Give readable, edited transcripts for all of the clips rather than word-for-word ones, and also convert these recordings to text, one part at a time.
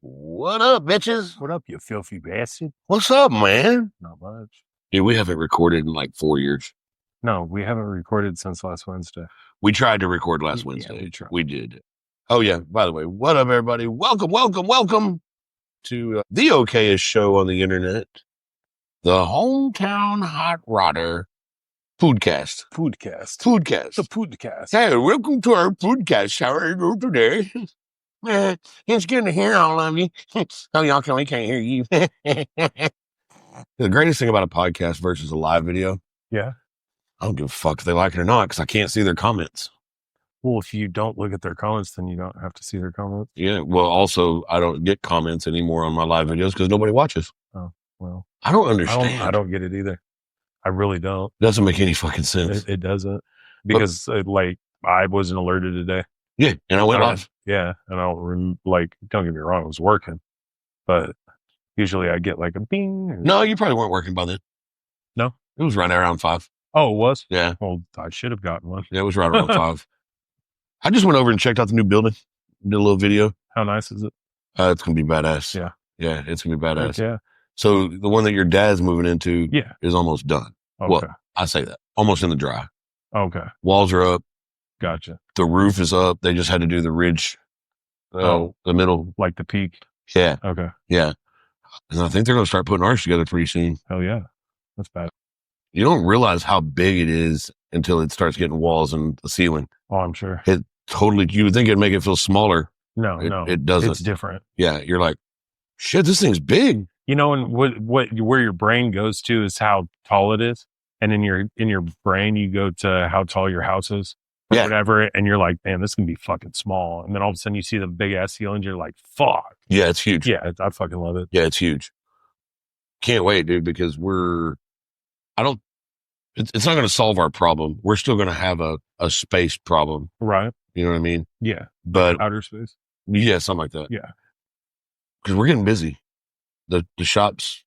What up, bitches? What up, you filthy bastard? What's up, man? Not much. Dude, we haven't recorded in like 4 years. No, we haven't recorded since last Wednesday. We tried to record last Wednesday. We did. Oh, yeah. By the way, what up, everybody? Welcome to the okayest show on the internet, the Hometown Hot Rodder Foodcast. The Foodcast. Hey, welcome to our Foodcast. How are you doing today? It's good to hear all of you. Oh, y'all we can't hear you. The greatest thing about a podcast versus a live video, Yeah. I don't give a fuck if they like it or not because I can't see their comments. Well, if you don't look at their comments, then you don't have to see their comments. Yeah. Well, also, I don't get comments anymore on my live videos because nobody watches. Oh, well. I don't understand. I don't get it either. I really don't. Doesn't make any fucking sense. It doesn't. Because, I wasn't alerted today. Yeah. And I went live. Yeah. And don't get me wrong, I was working. But usually I get like a bing. No, you probably weren't working by then. No? It was right around 5. Oh, it was? Yeah. Well, I should have gotten one. Yeah, it was right around 5. I just went over and checked out the new building. Did a little video. How nice is it? It's going to be badass. Yeah. Yeah, it's going to be badass. Heck yeah. So the one that your dad's moving into is almost done. Okay. Well, I say that. Almost in the dry. Okay. Walls are up. Gotcha. The roof is up. They just had to do the ridge. The middle. Like the peak. Yeah. Okay. Yeah. And I think they're going to start putting ours together pretty soon. Hell yeah. That's bad. You don't realize how big it is until it starts getting walls and the ceiling. Oh, I'm sure. It totally, you would think it'd make it feel smaller. No, it doesn't. It's different. Yeah. You're like, shit, this thing's big. You know, and where your brain goes to is how tall it is. And in your brain, you go to how tall your house is or whatever. And you're like, man, this can be fucking small. And then all of a sudden you see the big ass ceilings. You're like, fuck. Yeah, it's huge. Yeah, I fucking love it. Yeah, it's huge. Can't wait, dude, because it's not going to solve our problem. We're still going to have a space problem. Right. You know what I mean? Yeah. But outer space. Yeah, something like that. Yeah. Because we're getting busy. The shop's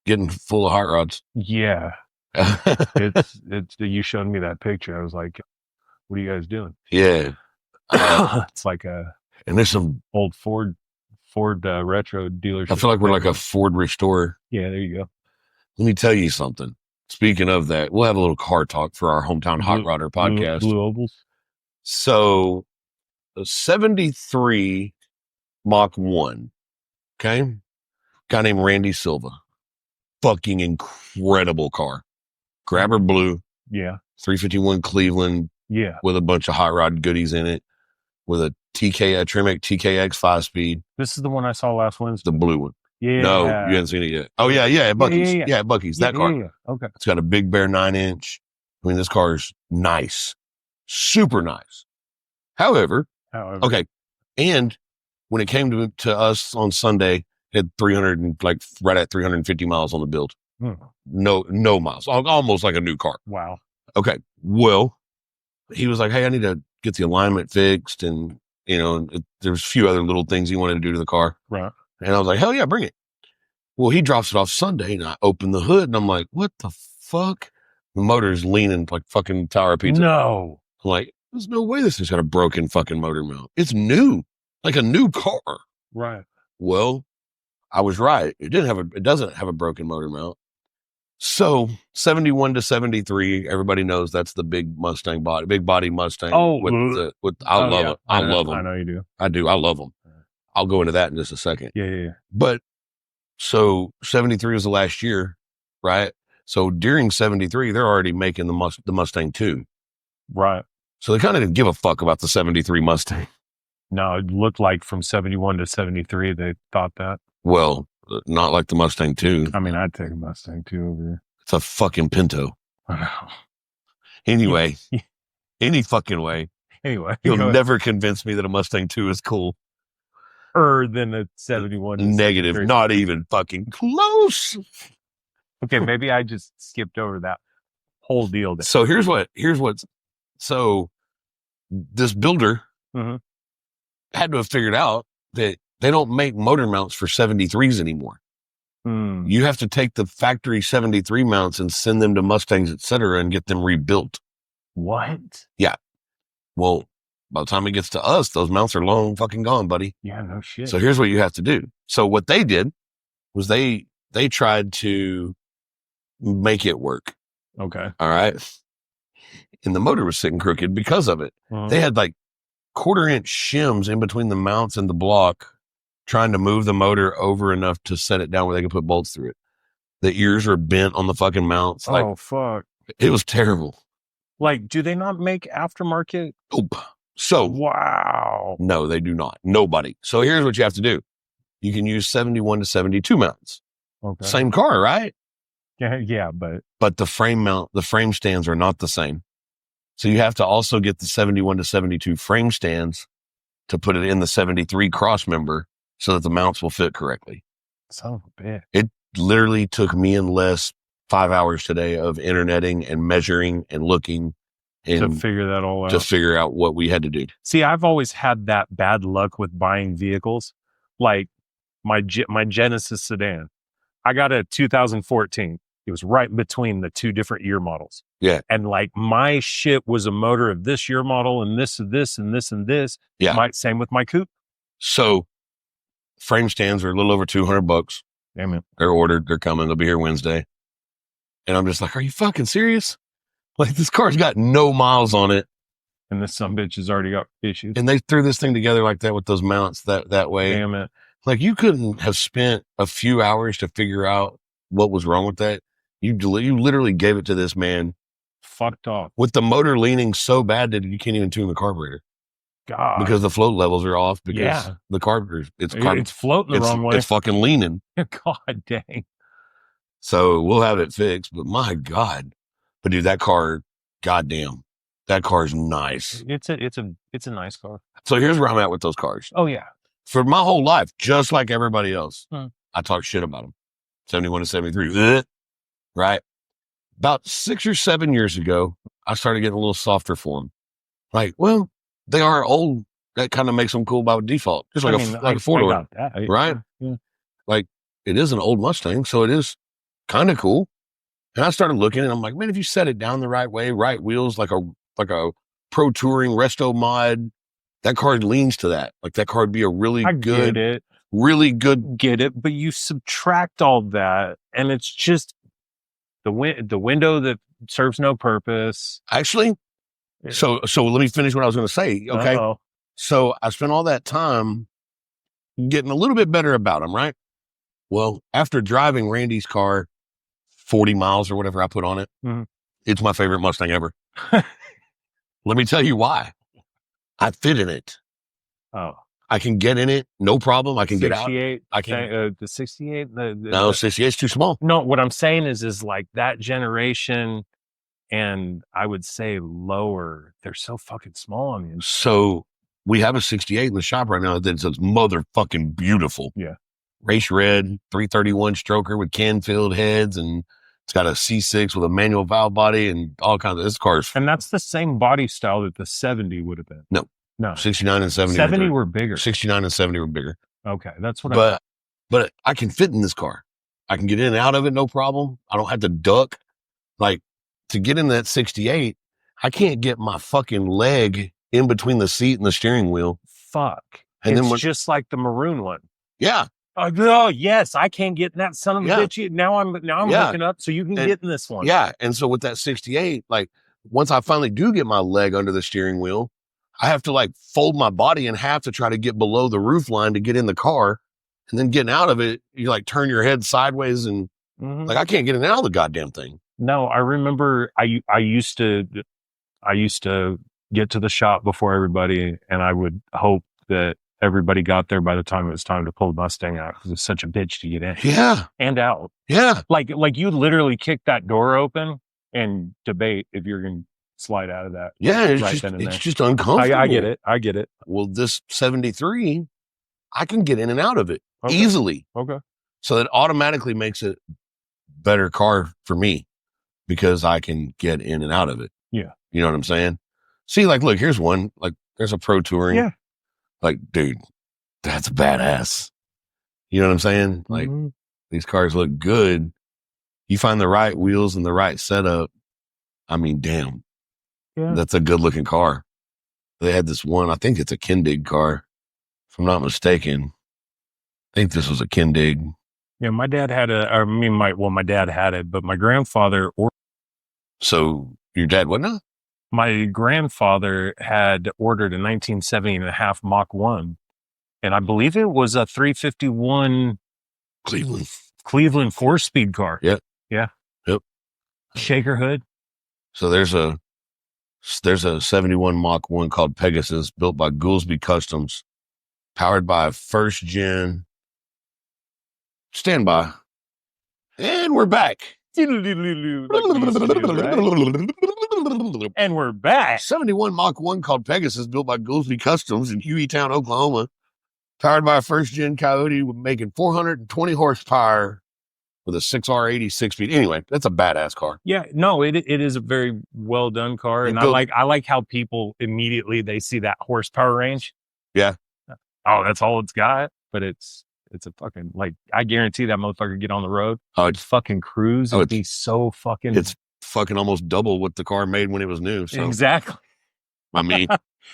getting full of hot rods. Yeah. it's you showed me that picture. I was like, what are you guys doing? Yeah. It's like and there's some old Ford retro dealership. I feel like we're like a Ford restorer. Yeah, there you go. Let me tell you something. Speaking of that, we'll have a little car talk for our Hometown Hot Rodder podcast. Blue ovals. So, the 73 Mach 1, okay? Guy named Randy Silva. Fucking incredible car. Grabber blue. Yeah. 351 Cleveland. Yeah. With a bunch of hot rod goodies in it. With a Tremec TKX 5-speed. This is the one I saw last Wednesday. The blue one. Yeah. No, you haven't seen it yet. Oh, yeah, at Buc-ee's. Yeah, at Buc-ee's. That car. Yeah. Okay. It's got a Big Bear 9-inch. I mean, this car's nice. Super nice. However. Okay. And when it came to us on Sunday, it had 300 and right at 350 miles on the build. No miles. Almost like a new car. Wow. Okay. Well, he was like, hey, I need to get the alignment fixed. And, there's a few other little things he wanted to do to the car. Right. And I was like, hell yeah, bring it. Well, he drops it off Sunday and I open the hood and I'm like, what the fuck? The motor's leaning like fucking Tower of Pizza. No. I'm like, there's no way this thing's got a broken fucking motor mount. It's new. Like a new car. Right. Well, I was right. It doesn't have a broken motor mount. So 71 to 73, everybody knows that's the big Mustang body, big body Mustang. I love it. I love them. I know you do. I do. I love them. I'll go into that in just a second. Yeah. But so 73 was the last year, right? So during 73, they're already making the Mustang 2. Right. So they kind of didn't give a fuck about the 73 Mustang. No, it looked like from 71 to 73, they thought that. Well, not like the Mustang 2. I mean, I'd take a Mustang 2 over here. It's a fucking Pinto. I know. Anyway, any fucking way. Anyway. You'll never convince me that a Mustang 2 is cool. Than a 71. Negative. Not even fucking close. Okay, maybe I just skipped over that whole deal. So so this builder had to have figured out that they don't make motor mounts for 73s anymore. You have to take the factory 73 mounts and send them to Mustangs, et cetera, and get them rebuilt. What? Yeah. Well, By the time it gets to us, those mounts are long fucking gone, buddy. Yeah, no shit. So here's what you have to do. So what they did was they tried to make it work. Okay. All right. And the motor was sitting crooked because of it. They had like 1/4-inch shims in between the mounts and the block, trying to move the motor over enough to set it down where they could put bolts through it. The ears are bent on the fucking mounts. Like, oh, fuck. It was terrible. Like, do they not make aftermarket? Nope. So, wow. No, they do not. Nobody. So here's what you have to do. You can use 71 to 72 mounts. Okay. Same car, right? Yeah, but the frame stands are not the same. So you have to also get the 71 to 72 frame stands to put it in the 73 cross member so that the mounts will fit correctly. Son of a bitch. It literally took me and Les 5 hours today of interneting and measuring and looking and to figure that all out. To figure out what we had to do. See, I've always had that bad luck with buying vehicles. Like my Genesis sedan. I got a 2014. It was right between the two different year models. Yeah. And like my shit was a motor of this year model and this and this and this and this. Yeah. Same with my coupe. So frame stands are a little over $200. Damn it. They're ordered. They're coming. They'll be here Wednesday. And I'm just like, are you fucking serious? Like, this car's got no miles on it. And this sumbitch has already got issues. And they threw this thing together like that with those mounts that way. Damn it. Like, you couldn't have spent a few hours to figure out what was wrong with that. You literally gave it to this man. Fucked off. With the motor leaning so bad that you can't even tune the carburetor. God. Because the float levels are off because the carburetor, it's floating the wrong way. It's fucking leaning. God dang. So we'll have it fixed, but my God. But dude, that car, goddamn, that car's nice. It's a nice car. So here's where I'm at with those cars. Oh yeah. For my whole life, just like everybody else, I talk shit about them. 71 to 73. Right? About 6 or 7 years ago, I started getting a little softer for them. Like, well, they are old. That kind of makes them cool by default. Just like a four-door. Right? Yeah. Like, it is an old Mustang, so it is kind of cool. And I started looking and I'm like, man, if you set it down the right way, right wheels, like a pro touring resto mod, that car leans to that. Like, that car would be a really good, really good. Get it. But you subtract all that and it's just the window that serves no purpose. Actually, so let me finish what I was going to say. Okay. Uh-oh. So I spent all that time getting a little bit better about them, right? Well, after driving Randy's car 40 miles or whatever I put on it, it's my favorite Mustang ever. Let me tell you why. I fit in it. Oh. I can get in it, no problem. I can get out. I can the 68. No, 68 is too small. No, what I'm saying is like that generation, and I would say lower. They're so fucking small on you. So we have a 68 in the shop right now that's motherfucking beautiful. Yeah, race red 331 stroker with can-filled heads, and it's got a C6 with a manual valve body and all kinds of this car's. And that's the same body style that the 70 would have been. No, 69 and 70. 70 were bigger. 69 and 70 were bigger. Okay, that's what. But I can fit in this car. I can get in and out of it, no problem. I don't have to duck. Like, to get in that 68, I can't get my fucking leg in between the seat and the steering wheel. Fuck. And it's just like the maroon one. Yeah. Oh yes, I can't get in that son of a bitch. Now I'm looking up so you can get in this one. Yeah. And so with that 68, like, once I finally do get my leg under the steering wheel, I have to like fold my body in half to try to get below the roof line to get in the car. And then getting out of it, you like turn your head sideways and like, I can't get in and out of the goddamn thing. No, I remember I used to get to the shop before everybody, and I would hope that everybody got there by the time it was time to pull the Mustang out, because it's such a bitch to get in. Yeah. And out. Yeah. Like you literally kick that door open and debate if you're going to slide out of that. Yeah. It's just uncomfortable. I get it. Well, this 73, I can get in and out of it easily. Okay. So that automatically makes it better car for me because I can get in and out of it. Yeah. You know what I'm saying? See, like, look, here's one. Like, there's a pro touring. Yeah. Like, dude, that's badass. You know what I'm saying? Like, these cars look good. You find the right wheels and the right setup. I mean, damn. Yeah. That's a good looking car. They had this one, I think it's a Kindig car, if I'm not mistaken. I think this was a Kindig. Yeah, my dad had my dad had it, but my grandfather So your dad what now? My grandfather had ordered a 1970 and a half Mach 1, and I believe it was a 351 Cleveland 4-speed car. Yep. Yeah. Yep. Shaker hood. So there's a 71 Mach 1 called Pegasus, built by Goolsby Customs, powered by a first gen. Stand by. And we're back. And we're back. 71 Mach 1 called Pegasus, built by Goolsby Customs in Hueytown, Oklahoma, powered by a first gen Coyote, making 420 horsepower with a 6R80 6-speed. Anyway, that's a badass car. Yeah, no, it is a very well done car, and I like how people immediately they see that horsepower range. Yeah. Oh, that's all it's got, but it's a fucking, like, I guarantee that motherfucker get on the road. Oh, it's fucking cruise. It'd be so fucking. It's fucking almost double what the car made when it was new. So. Exactly. I mean,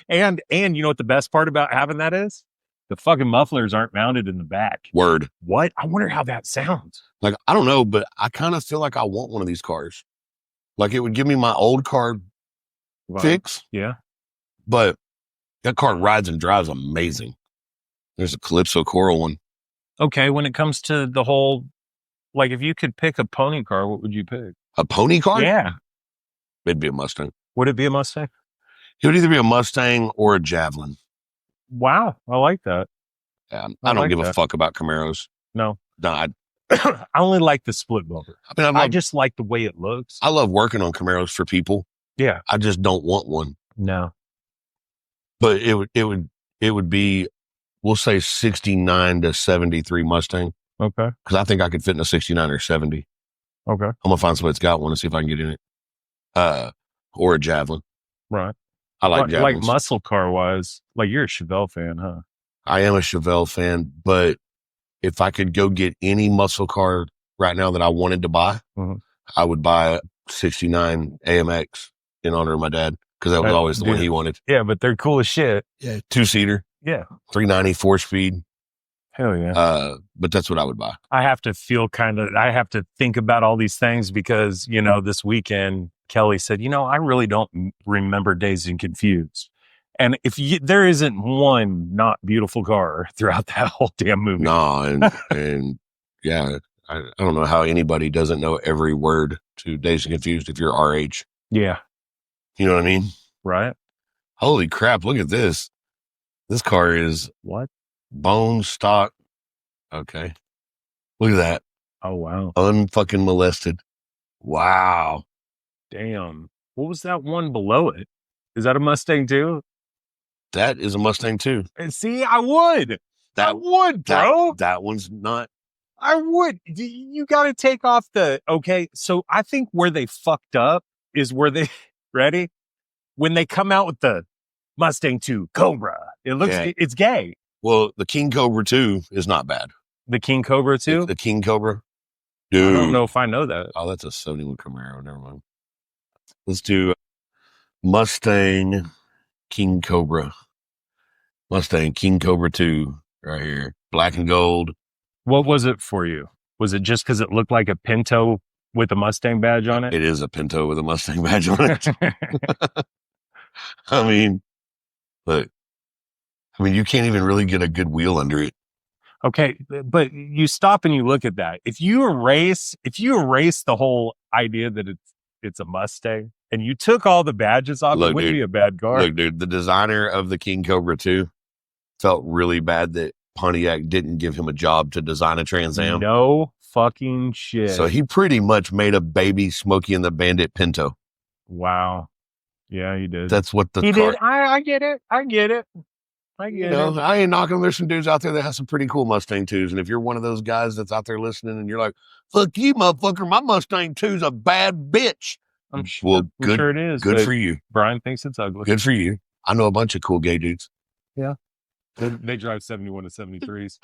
and you know what the best part about having that is? The fucking mufflers aren't mounted in the back. Word. What? I wonder how that sounds. Like, I don't know, but I kind of feel like I want one of these cars. Like, it would give me my old car fix. Yeah. But that car rides and drives amazing. There's a Calypso Coral one. Okay, when it comes to the whole, like, if you could pick a pony car, what would you pick? A pony car? Yeah. It'd be a Mustang. Would it be a Mustang? It would either be a Mustang or a Javelin. Wow, I like that. Yeah, I don't give a fuck about Camaros. No. I only like the split motor. I mean, I just like the way it looks. I love working on Camaros for people. Yeah. I just don't want one. No. But it would be, we'll say 69 to 73 Mustang. Okay. Because I think I could fit in a 69 or 70. Okay. I'm going to find somebody that's got one and see if I can get in it. Or a Javelin. Right. I like Javelins. Like muscle car wise, like you're a Chevelle fan, huh? I am a Chevelle fan, but if I could go get any muscle car right now that I wanted to buy, I would buy a 69 AMX in honor of my dad, because that was always the one he wanted. Yeah, but they're cool as shit. Yeah, 2-seater. Yeah. 390 4-speed. Hell yeah. But that's what I would buy. I have to think about all these things because, this weekend, Kelly said, I really don't remember Dazed and Confused. And there isn't one not beautiful car throughout that whole damn movie. No, and yeah, I don't know how anybody doesn't know every word to Dazed and Confused if you're our age. Yeah. You know what I mean? Right. Holy crap, look at this. This car is what? Bone stock. Okay. Look at that. Oh, wow. Unfucking molested. Wow. Damn. What was that one below it? Is that a Mustang too? That is a Mustang too. And see, I would, bro. That one's not. I would. You got to take off okay. So I think where they fucked up is where they, ready? When they come out with the Mustang 2 Cobra, it's gay. Well, the King Cobra 2 is not bad. The King Cobra 2? The King Cobra. Dude. I don't know if I know that. Oh, that's a 71 Camaro. Never mind. Let's do Mustang King Cobra. Mustang King Cobra 2 right here. Black and gold. What was it for you? Was it just because it looked like a Pinto with a Mustang badge on it? It is a Pinto with a Mustang badge on it. I mean, you can't even really get a good wheel under it. Okay, but you stop and you look at that. If you erase the whole idea that it's a Mustang and you took all the badges off, it wouldn't be a bad car. Look, dude, the designer of the King Cobra 2 felt really bad that Pontiac didn't give him a job to design a Trans Am. No fucking shit. So he pretty much made a baby Smokey and the Bandit Pinto. Wow. Yeah, he did. That's what he did. I get it. I get it. I ain't knocking them. There's some dudes out there that have some pretty cool Mustang 2s. And if you're one of those guys that's out there listening and you're like, fuck you, motherfucker, my Mustang 2's a bad bitch. I'm sure it is. Good for you. Brian thinks it's ugly. Good for you. I know a bunch of cool gay dudes. Yeah. They drive 71 to 73s.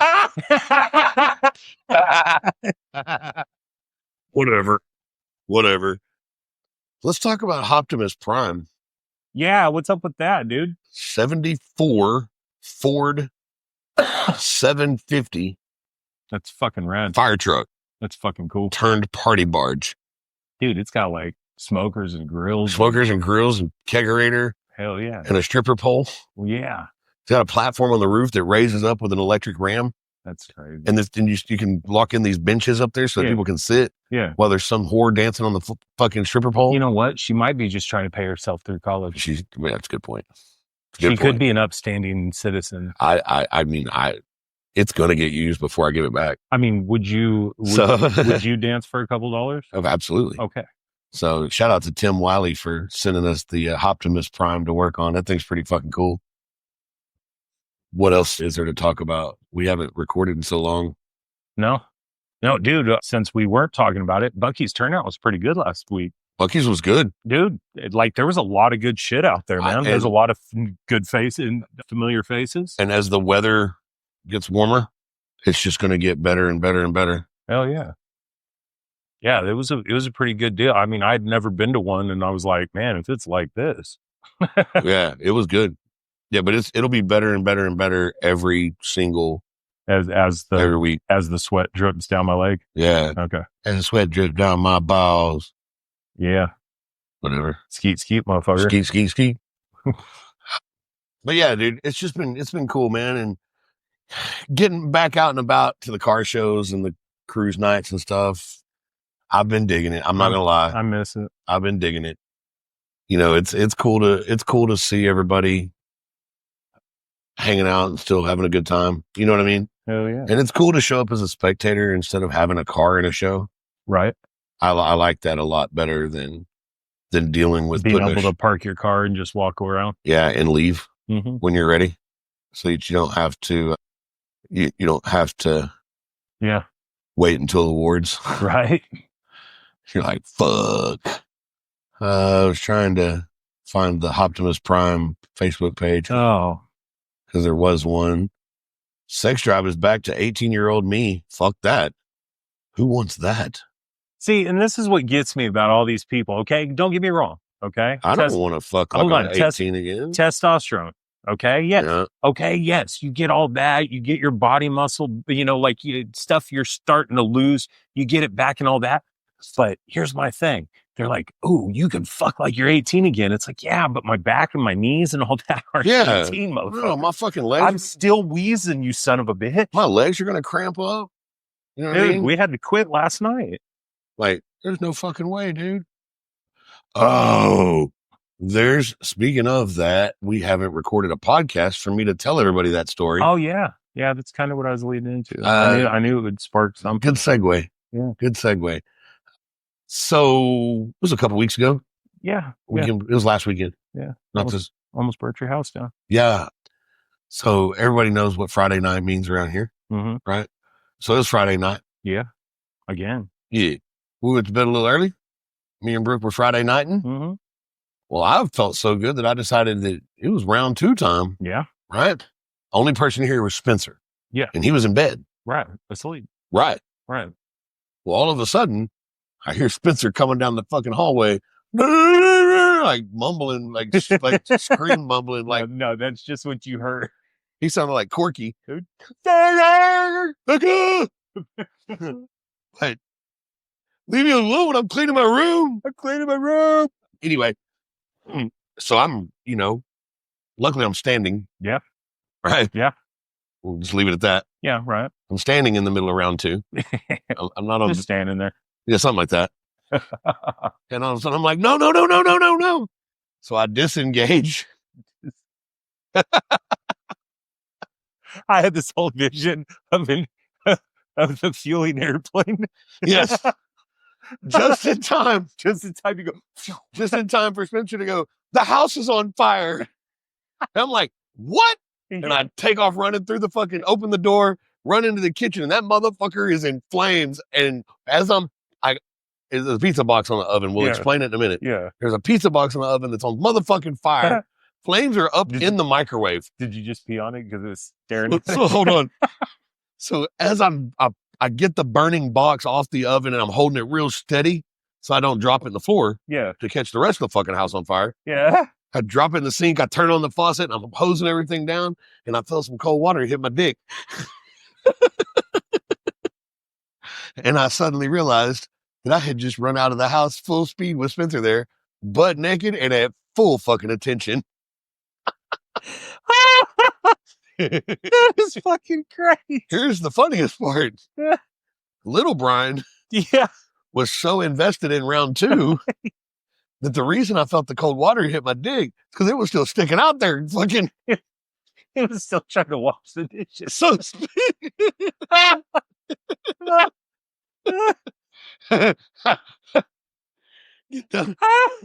Whatever. Let's talk about Optimus Prime. Yeah, what's up with that, dude? 74 Ford 750. That's fucking rad. Fire truck. That's fucking cool. Turned party barge. Dude, it's got like smokers and grills. Smokers and grills and kegerator. Hell yeah. And a stripper pole. Well, yeah. It's got a platform on the roof that raises up with an electric ram. That's crazy. And you can lock in these benches up there so that people can sit while there's some whore dancing on the fucking stripper pole. You know what? She might be just trying to pay herself through college. That's a good point. She could be an upstanding citizen. I mean, it's going to get used before I give it back. I mean, would you dance for a couple dollars? Oh, absolutely. Okay. So shout out to Tim Wiley for sending us the Optimus Prime to work on. That thing's pretty fucking cool. What else is there to talk about? We haven't recorded in so long. No, dude, since we weren't talking about it, Bucky's turnout was pretty good last week. Bucky's was good. Dude, there was a lot of good shit out there, man. There's a lot of good faces and familiar faces. And as the weather gets warmer, it's just going to get better and better and better. Hell yeah. Yeah, it was a pretty good deal. I mean, I'd never been to one and I was like, man, if it's like this. Yeah, it was good. Yeah, but it'll be better and better and better every single every week as the sweat drips down my leg. Yeah. Okay. As the sweat drips down my balls. Yeah. Whatever. Skeet, motherfucker. Skeet. But yeah, dude, it's been cool, man. And getting back out and about to the car shows and the cruise nights and stuff, I've been digging it. I'm not gonna lie. I miss it. I've been digging it. You know, it's cool to see everybody hanging out and still having a good time. You know what I mean? Hell yeah. And it's cool to show up as a spectator instead of having a car in a show. Right. I like that a lot better than dealing with being able to park your car and just walk around. Yeah. And leave when you're ready. So that you don't have to, you don't have to wait until awards. Right. You're like, fuck. I was trying to find the Optimus Prime Facebook page. Oh. Because there was one. Sex drive is back to 18-year-old me. Fuck that. Who wants that? See, and this is what gets me about all these people, okay? Don't get me wrong, okay? I don't want to fuck like 18 again. Testosterone, okay? Yes. Yeah. Okay, yes. You get all that. You get your body muscle, stuff you're starting to lose. You get it back and all that. But here's my thing. They're like, oh, you can fuck like you're 18 again. It's like, yeah, but my back and my knees and all that are 18, motherfucker. No, my fucking legs. I'm still wheezing, you son of a bitch. My legs are going to cramp up. You know what I mean? We had to quit last night. Like, there's no fucking way, dude. Oh, speaking of that, we haven't recorded a podcast for me to tell everybody that story. Oh, yeah. Yeah, that's kind of what I was leading into. I knew it would spark something. Good segue. Yeah. Good segue. So it was a couple weeks ago. Yeah. It was last weekend. Yeah. Almost burnt your house down. Yeah. So everybody knows what Friday night means around here. Mm-hmm. Right. So it was Friday night. Yeah. Again. Yeah. We went to bed a little early. Me and Brooke were Friday nighting. Mm-hmm. Well, I felt so good that I decided that it was round 2 time. Yeah. Right. Only person here was Spencer. Yeah. And he was in bed. Right. Asleep. Right. Right. Well, all of a sudden, I hear Spencer coming down the fucking hallway, like mumbling, like scream mumbling. Like, no, that's just what you heard. He sounded like Corky. But leave me alone. I'm cleaning my room. Anyway, so I'm, luckily I'm standing. Yeah. Right. Yeah. We'll just leave it at that. Yeah. Right. I'm standing in the middle of round 2. I'm not on just standing there. Yeah, something like that. And all of a sudden I'm like, no. So I disengage. I had this whole vision of the fueling airplane. Yes. Just in time. Just in time to go. Just in time for Spencer to go, the house is on fire. And I'm like, what? And I take off running through open the door, run into the kitchen, and that motherfucker is in flames. And as there's a pizza box on the oven. We'll explain it in a minute. Yeah. There's a pizza box on the oven that's on motherfucking fire. Flames are up in the microwave. Did you just pee on it because it was staring at So hold on. So as I get the burning box off the oven and I'm holding it real steady so I don't drop it in the floor. Yeah. To catch the rest of the fucking house on fire. Yeah. I drop it in the sink. I turn on the faucet, and I'm hosing everything down, and I felt some cold water hit my dick. And I suddenly realized that I had just run out of the house full speed with Spencer there, butt naked and at full fucking attention. That is fucking great. Here's the funniest part. Little Brian was so invested in round 2 that the reason I felt the cold water hit my dick is because it was still sticking out there. Fucking, it was still trying to wash the dishes. So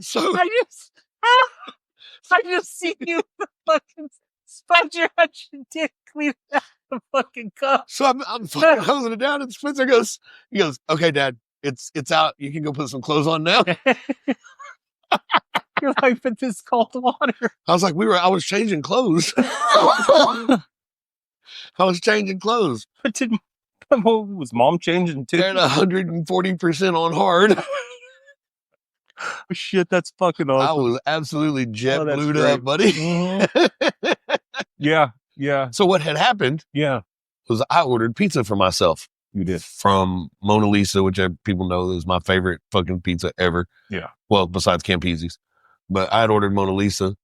so I just see you fucking sponge your dick clean out the fucking cup. So I'm fucking hosing it down, and Spencer goes, okay, Dad, it's out. You can go put some clothes on now. You're like, but this cold water. I was like, I was changing clothes. I was changing clothes. But was Mom changing too? At 140% on hard. Oh, shit, that's fucking awesome. I was absolutely jet blued up, buddy. Mm-hmm. Yeah. So what had happened was I ordered pizza for myself. You did. From Mona Lisa, which people know is my favorite fucking pizza ever. Yeah. Well, besides Campese's. But I had ordered Mona Lisa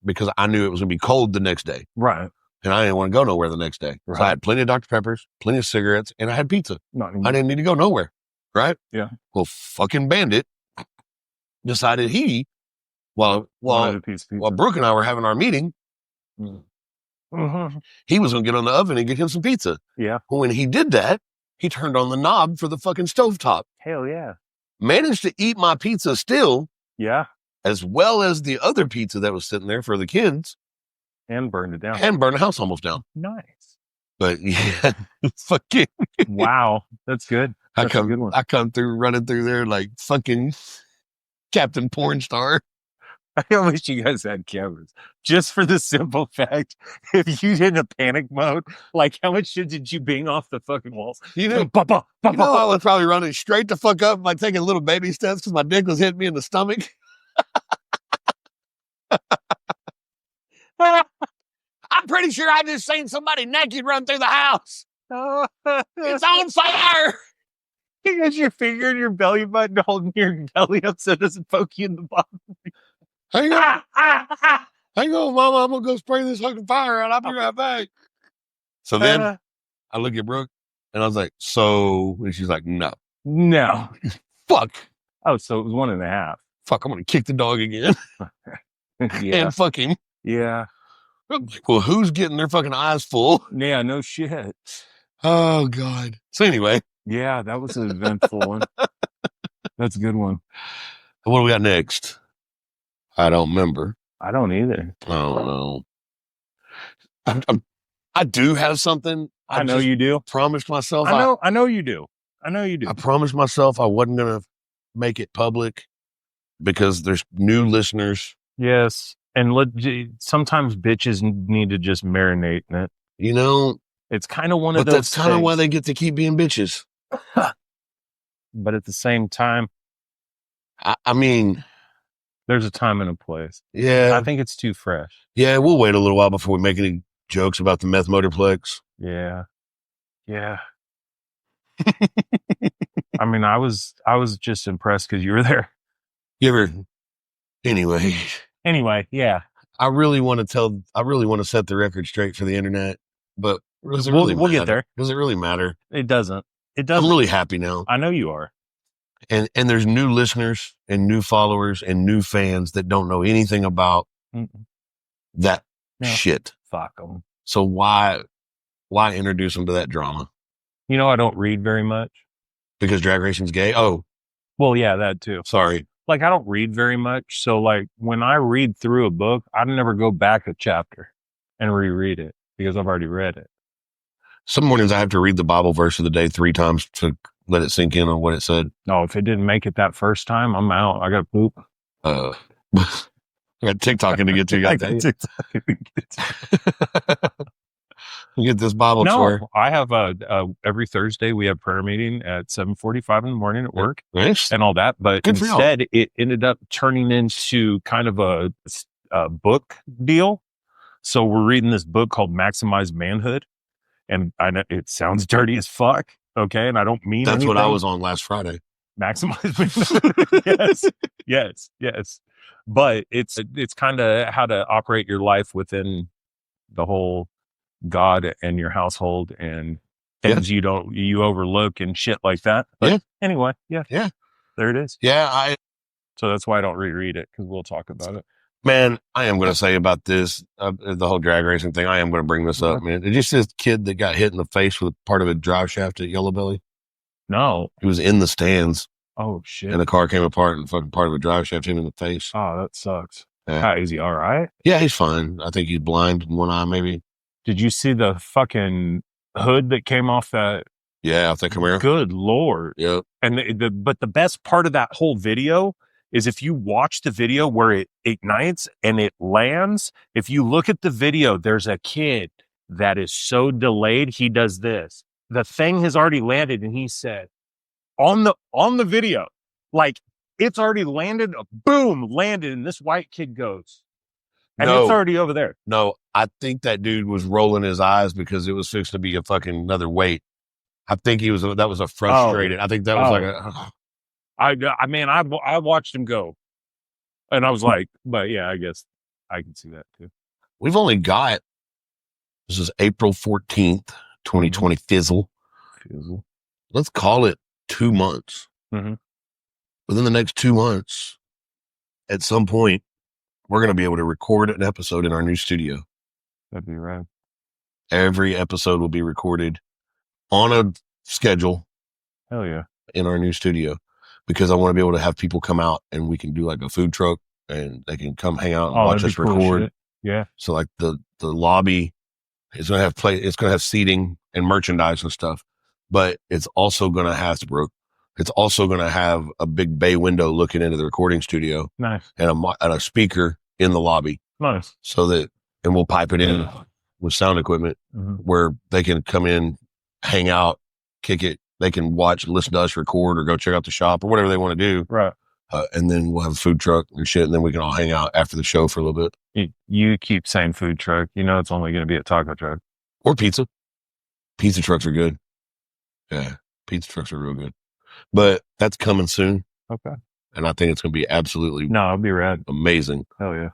because I knew it was going to be cold the next day. Right. And I didn't want to go nowhere the next day. Right. So I had plenty of Dr. Peppers, plenty of cigarettes, and I had pizza. I didn't need to go nowhere. Right? Yeah. Well, fucking Bandit decided while Brooke and I were having our meeting, he was going to get on the oven and get him some pizza. Yeah. When he did that, he turned on the knob for the fucking stovetop. Hell yeah. Managed to eat my pizza still. Yeah. As well as the other pizza that was sitting there for the kids. And burned it down. And burned the house almost down. Nice. But yeah, fucking. Wow. That's good. That's a good one. I come running through there like fucking Captain Porn Star. I wish you guys had cameras. Just for the simple fact, if you did a panic mode, like how much shit did you bang off the fucking walls? I was probably running straight the fuck up, like taking little baby steps because my dick was hitting me in the stomach. I'm pretty sure I just seen somebody naked run through the house. It's on fire. You got your finger in your belly button holding your belly up so it doesn't poke you in the bottom. Hang on. Hang on, Mama. I'm going to go spray this fucking fire out. I'll be right back. So then I look at Brooke and I was like, so, and she's like, no. Fuck. Oh, so it was 1.5. Fuck, I'm going to kick the dog again. And fuck him. Yeah. Well, who's getting their fucking eyes full? Yeah, no shit. Oh, God. So anyway. Yeah, that was an eventful one. That's a good one. What do we got next? I don't remember. I don't either. I don't know. I do have something. I know you do. Promised myself. I know you do. I promised myself I wasn't going to make it public because there's new listeners. Yes. And sometimes bitches need to just marinate in it. You know, it's kind of one of those. But that's kind of why they get to keep being bitches. But at the same time, I mean, there's a time and a place. Yeah. I think it's too fresh. Yeah. We'll wait a little while before we make any jokes about the meth motorplex. Yeah. Yeah. I mean, I was just impressed because you were there. Anyway, yeah. I really want to set the record straight for the internet, but does it really we'll get there. Does it really matter? It doesn't. I'm really happy now. I know you are. And there's new listeners and new followers and new fans that don't know anything about that shit. Fuck them. So why introduce them to that drama? You know, I don't read very much. Because drag racing's gay? Oh. Well, yeah, that too. Sorry. Like, I don't read very much. So, like, when I read through a book, I never go back a chapter and reread it because I've already read it. Some mornings I have to read the Bible verse of the day 3 times to let it sink in on what it said. No, if it didn't make it that first time, I'm out. I got to poop. I got TikToking to get to. I got TikToking to get to. Get this Bible tour. I have every Thursday we have prayer meeting at 7:45 in the morning at work. Nice. And all that. But instead it ended up turning into kind of a book deal. So we're reading this book called Maximize Manhood. And I know it sounds dirty as fuck. Okay. And I don't mean That's anything. what I was on last Friday. Maximize Manhood. Yes. But it's kind of how to operate your life within the whole God and your household and things you overlook and shit like that. But anyway, yeah. There it is. Yeah. So that's why I don't reread it, because we'll talk about it. Man, I am going to say about this, the whole drag racing thing. I am going to bring this up, man. Did you see this kid that got hit in the face with part of a drive shaft at Yellow Belly? No. He was in the stands. Oh, shit. And the car came apart and fucking part of a drive shaft hit him in the face. Oh, that sucks. Yeah. How, is he all right? Yeah, he's fine. I think he's blind in one eye, maybe. Did you see the fucking hood that came off that? Yeah, off that Camaro. Good Lord. Yep. And but the best part of that whole video is if you watch the video where it ignites and it lands, if you look at the video, there's a kid that is so delayed, he does this. The thing has already landed, and he said, on the video, like, it's already landed, boom, landed, and this white kid goes. And it's already over there. No, I think that dude was rolling his eyes because it was fixed to be a fucking another weight. I think that was a frustrated. I think that was like a... I watched him go, and I was like, but yeah, I guess I can see that too. We've only got, this is April 14th, 2020, fizzle. Let's call it 2 months. Mm-hmm. Within the next 2 months, at some point, we're going to be able to record an episode in our new studio. That'd be rad. Every episode will be recorded on a schedule. Hell yeah. In our new studio. Because I want to be able to have people come out and we can do like a food truck and they can come hang out and watch us record. Shit. Yeah. So like the lobby is going to have it's going to have seating and merchandise and stuff, but it's also going to have it's also going to have a big bay window looking into the recording studio. Nice. And a speaker in the lobby. Nice. So that, and we'll pipe it in with sound equipment where they can come in, hang out, kick it. They can watch, listen to us record or go check out the shop or whatever they want to do. Right. And then we'll have a food truck and shit. And then we can all hang out after the show for a little bit. You keep saying food truck. You know, it's only going to be a taco truck. Or pizza. Pizza trucks are good. Yeah. Pizza trucks are real good. But that's coming soon. Okay. And I think it's going to be absolutely. It'll be rad. Amazing. Hell yeah.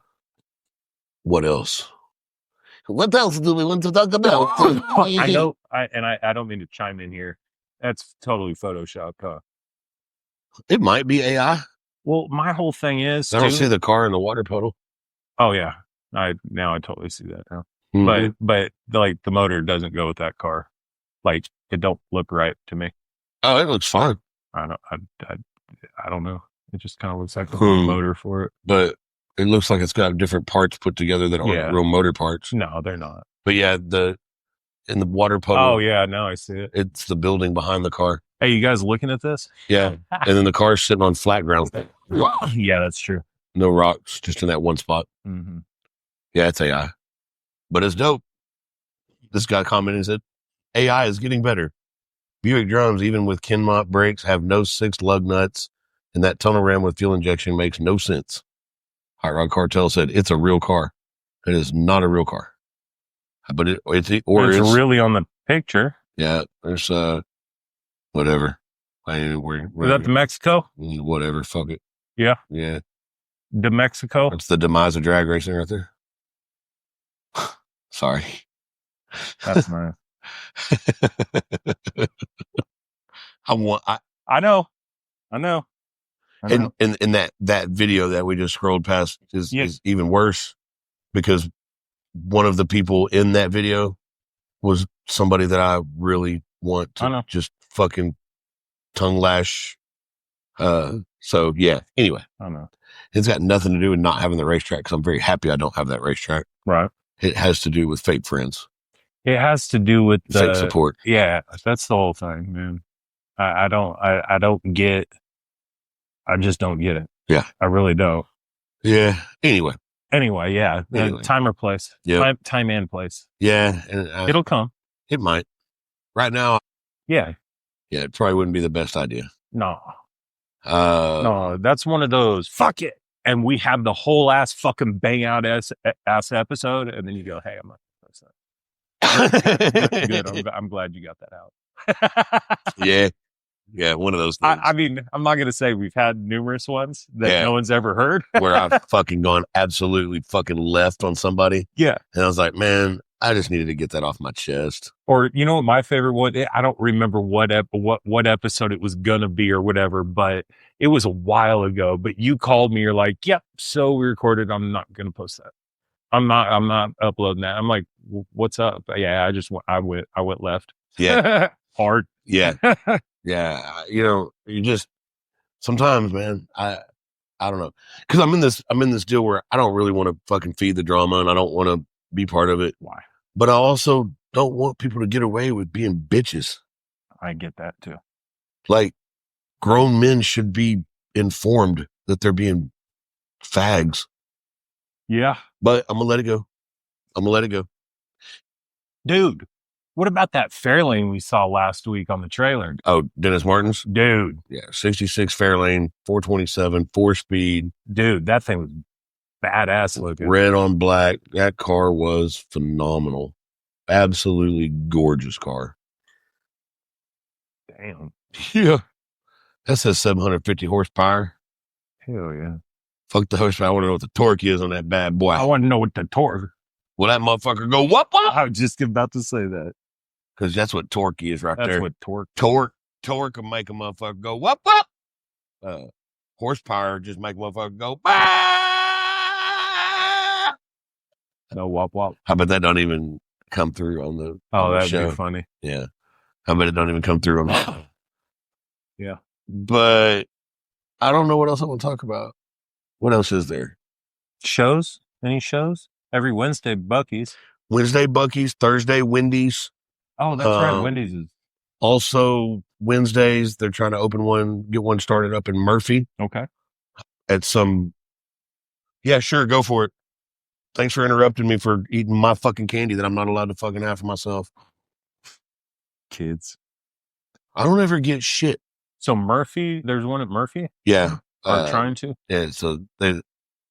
What else? What else do we want to talk about? I know. I don't mean to chime in here. That's totally Photoshopped, huh? It might be AI. Well, my whole thing is I don't see the car in the water puddle. Oh yeah. I totally see that now. Mm-hmm. But like the motor doesn't go with that car. Like it don't look right to me. Oh, it looks fine. I don't know. It just kind of looks like the whole motor for it. But it looks like it's got different parts put together that aren't real motor parts. No, they're not. But yeah, in the water puddle. Oh yeah, now I see it. It's the building behind the car. Hey, you guys looking at this? Yeah. And then the car's sitting on flat ground. Yeah, that's true. No rocks, just in that one spot. Mm-hmm. Yeah, it's AI. But it's dope. This guy commented and said, AI is getting better. Buick drums, even with Kenmont brakes, have no 6 lug nuts, and that tunnel ram with fuel injection makes no sense. Hot Rod Cartel said, it's a real car. It is not a real car. But it's really on the picture. Yeah, there's whatever. Is that the Mexico? Whatever, fuck it. Yeah. Yeah. The Mexico? That's the demise of drag racing right there. Sorry. That's nice. I know. And that video that we just scrolled past is even worse because one of the people in that video was somebody that I really want to just fucking tongue lash. So yeah, anyway, I know it's got nothing to do with not having the racetrack because I'm very happy I don't have that racetrack. Right. It has to do with fake friends. It has to do with fake support. Yeah. That's the whole thing, man. I just don't get it. Yeah. I really don't. Yeah. Anyway, yeah. Time or place. Yeah. Time and place. Yeah. And it'll come. It might. Right now. Yeah. Yeah. It probably wouldn't be the best idea. No. No, that's one of those. Fuck it. and we have the whole ass fucking bang out ass episode, and then you go, hey, I'm not good. I'm glad you got that out. Yeah, one of those things. I mean, I'm not gonna say we've had numerous ones that no one's ever heard. Where I've fucking gone absolutely fucking left on somebody. Yeah. And I was like, man, I just needed to get that off my chest. Or, you know what my favorite one, I don't remember what episode it was gonna be or whatever, but it was a while ago. But you called me, you're like, yep, so we recorded, I'm not gonna post that. I'm not uploading that. I'm like, what's up? Yeah, I went left. Yeah. Hard. Yeah. Yeah. You know, you just, sometimes, man, I don't know. Cause I'm in this deal where I don't really want to fucking feed the drama and I don't want to be part of it. Why? But I also don't want people to get away with being bitches. I get that too. Like, grown men should be informed that they're being fags. Yeah. But I'm going to let it go. Dude, what about that Fairlane we saw last week on the trailer? Oh, Dennis Martin's? Dude. Yeah, 66 Fairlane, 427, 4-speed. Dude, that thing was badass looking. Red on black. That car was phenomenal. Absolutely gorgeous car. Damn. Yeah. That says 750 horsepower. Hell yeah. Fuck the horsepower. I want to know what the torque is on that bad boy. I want to know what the torque. Will that motherfucker go whoop whoop? I was just about to say that. Because that's what torque is right there. That's what torque. Torque will make a motherfucker go whoop whoop. Horsepower just make a motherfucker go bah! No whoop whoop. How about that don't even come through on the that'd show? Be funny. Yeah. How about it don't even come through on the Yeah. But I don't know what else I want to talk about. What else is there? Shows? Any shows? Every Wednesday, Buc-ee's. Wednesday, Buc-ee's. Thursday, Wendy's. Oh, that's right. Wendy's is. Also, Wednesdays, they're trying to get one started up in Murphy. Okay. Yeah, sure, go for it. Thanks for interrupting me for eating my fucking candy that I'm not allowed to fucking have for myself. Kids. I don't ever get shit. So Murphy, there's one at Murphy? Yeah. Are trying to? Yeah, so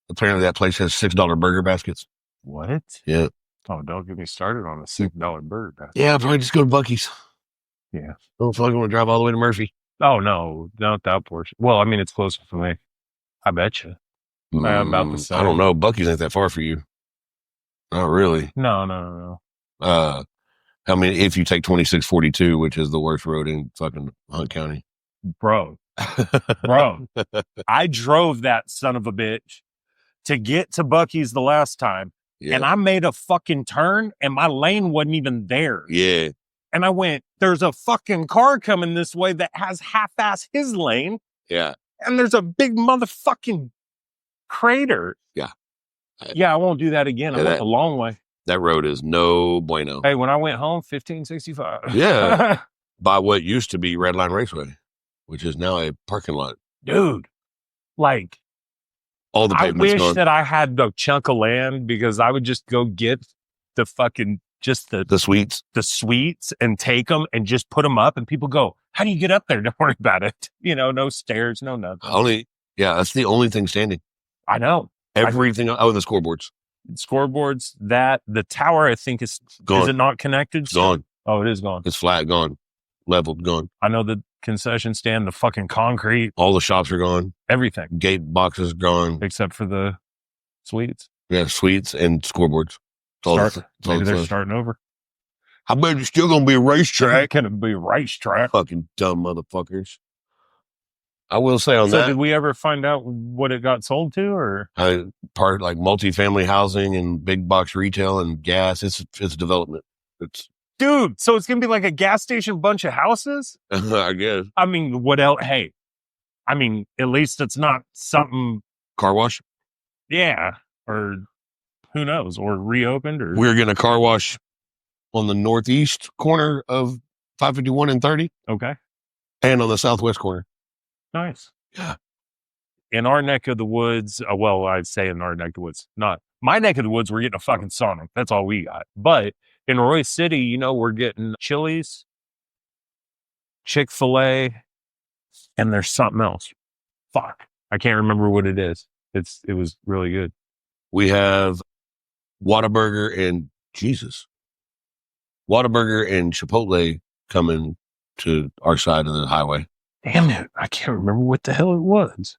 apparently that place has $6 burger baskets. What? Yeah. Oh, don't get me started on a $6 burger basket. Yeah, I'll probably just go to Buc-ee's. Yeah. Don't fucking want to drive all the way to Murphy. Oh, no, not that portion. Well, I mean, it's closer for me. I bet you. About the same. I don't know. Buc-ee's ain't that far for you. Not really. No. I mean, if you take 2642, which is the worst road in fucking Hunt County. Bro, I drove that son of a bitch to get to Buc-ee's the last time. Yeah. And I made a fucking turn and my lane wasn't even there. Yeah. And I went, there's a fucking car coming this way that has half-ass his lane. Yeah. And there's a big motherfucking crater. Yeah. I won't do that again. I went the long way. That road is no bueno. Hey, when I went home, 1565. Yeah. By what used to be Red Line Raceway, which is now a parking lot. Dude, like, all the I wish that I had a chunk of land because I would just go get the fucking, just the sweets and take them and just put them up and people go, how do you get up there? Don't worry about it. You know, no stairs, no nothing. That's the only thing standing. I know. Everything. The scoreboards. Scoreboards, the tower, I think is gone. Is it not connected? It's gone. Oh, it is gone. It's flat, gone. Leveled, gone. I know the concession stand, the fucking concrete. All the shops are gone. Everything. Gate boxes gone. Except for the suites. Yeah, suites and scoreboards. Maybe they're starting over. I bet it's still going to be a racetrack. It's going to be a racetrack. Fucking dumb motherfuckers. I will say on that. So did we ever find out what it got sold to, or part like multifamily housing and big box retail and gas? It's development. Dude. So it's gonna be like a gas station, bunch of houses. I guess. I mean, what else? Hey, I mean, at least it's not something car wash. Yeah, or who knows, or reopened, or we're gonna car wash on the northeast corner of 551 and 30. Okay, and on the southwest corner. Nice. Yeah. In our neck of the woods, well, I'd say in our neck of the woods, not my neck of the woods, we're getting a fucking Sonic. That's all we got. But in Roy City, you know, we're getting Chili's, Chick-fil-A, and there's something else. Fuck. I can't remember what it is. It was really good. We have Whataburger and Chipotle coming to our side of the highway. Damn it. I can't remember what the hell it was.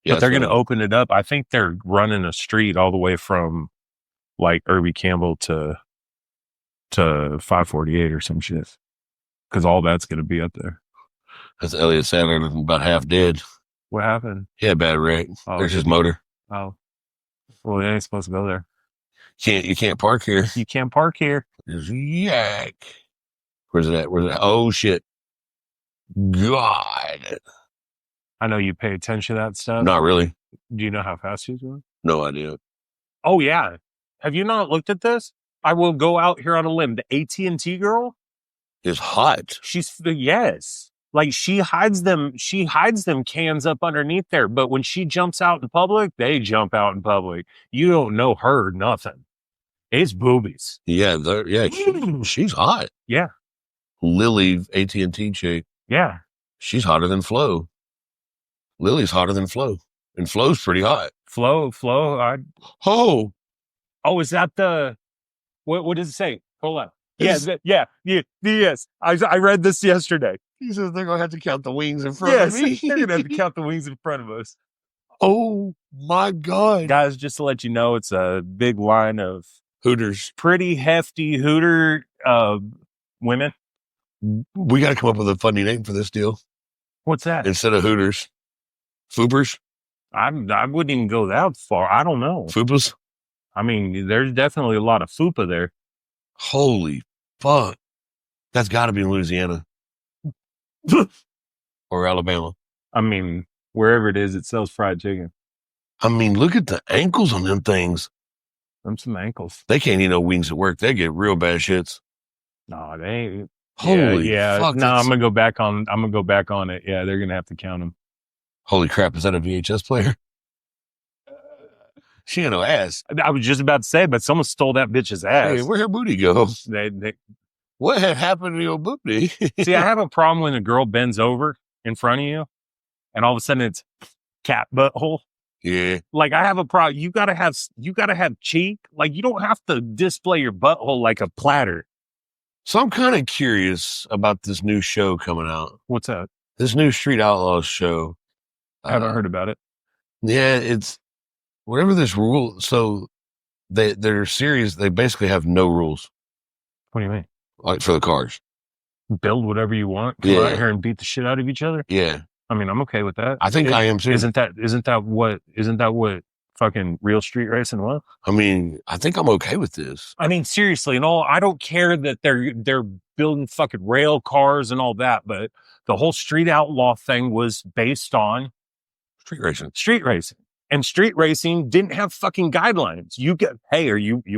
Yeah, but they're going to open it up. I think they're running a street all the way from like Irby Campbell to 548 or some shit. Because all that's going to be up there. That's Elliot Sadler looking about half dead. What happened? He had a bad wreck. There's his motor. Oh. Well, they ain't supposed to go there. You can't park here. You can't park here. There's yak. Where's it at? Oh, shit. God. I know you pay attention to that stuff. Not really. Do you know how fast he's going? No idea. Oh, yeah. Have you not looked at this? I will go out here on a limb. The AT&T girl is hot. Yes. Like she hides them cans up underneath there. But when she jumps out in public, they jump out in public. You don't know her, nothing. It's boobies. Yeah. She's hot. Yeah. Lily, AT&T chick. Yeah. She's hotter than Flo. Lily's hotter than Flo. And Flo's pretty hot. Flo. Oh, is that the, what does it say? Hold on. Yes. I read this yesterday. He says they're going to have to count the wings in front of me. They're going to have to count the wings in front of us. Oh, my God. Guys, just to let you know, it's a big line of Hooters. Pretty hefty Hooter women. We got to come up with a funny name for this deal. What's that? Instead of Hooters. Foopers? I wouldn't even go that far. I don't know. Fupas? I mean, there's definitely a lot of fupa there. Holy fuck. That's got to be in Louisiana. Or Alabama. I mean, wherever it is, it sells fried chicken. I mean, look at the ankles on them things. Them some ankles. They can't eat no wings at work. They get real bad shits. No, they ain't. Holy fuck. No, I'm going to go back on it. Yeah, they're going to have to count them. Holy crap. Is that a VHS player? She ain't no ass. I was just about to say, but someone stole that bitch's ass. Hey, where'd her booty go? They What had happened to your booty? See, I have a problem when a girl bends over in front of you and all of a sudden it's cat butthole. Yeah. Like I have a problem. You gotta have cheek. Like you don't have to display your butthole like a platter. So I'm kind of curious about this new show coming out. What's that? This new Street Outlaws show. I haven't heard about it. Yeah, it's whatever this rule. So their series, they basically have no rules. What do you mean? Like for the cars. Build whatever you want. Come out here and beat the shit out of each other. Yeah. I mean, I'm okay with that. I think I am too. Isn't that what fucking real street racing was? I mean, I think I'm okay with this. I mean, seriously, and all, I don't care that they're building fucking rail cars and all that, but the whole street outlaw thing was based on street racing. And street racing didn't have fucking guidelines. You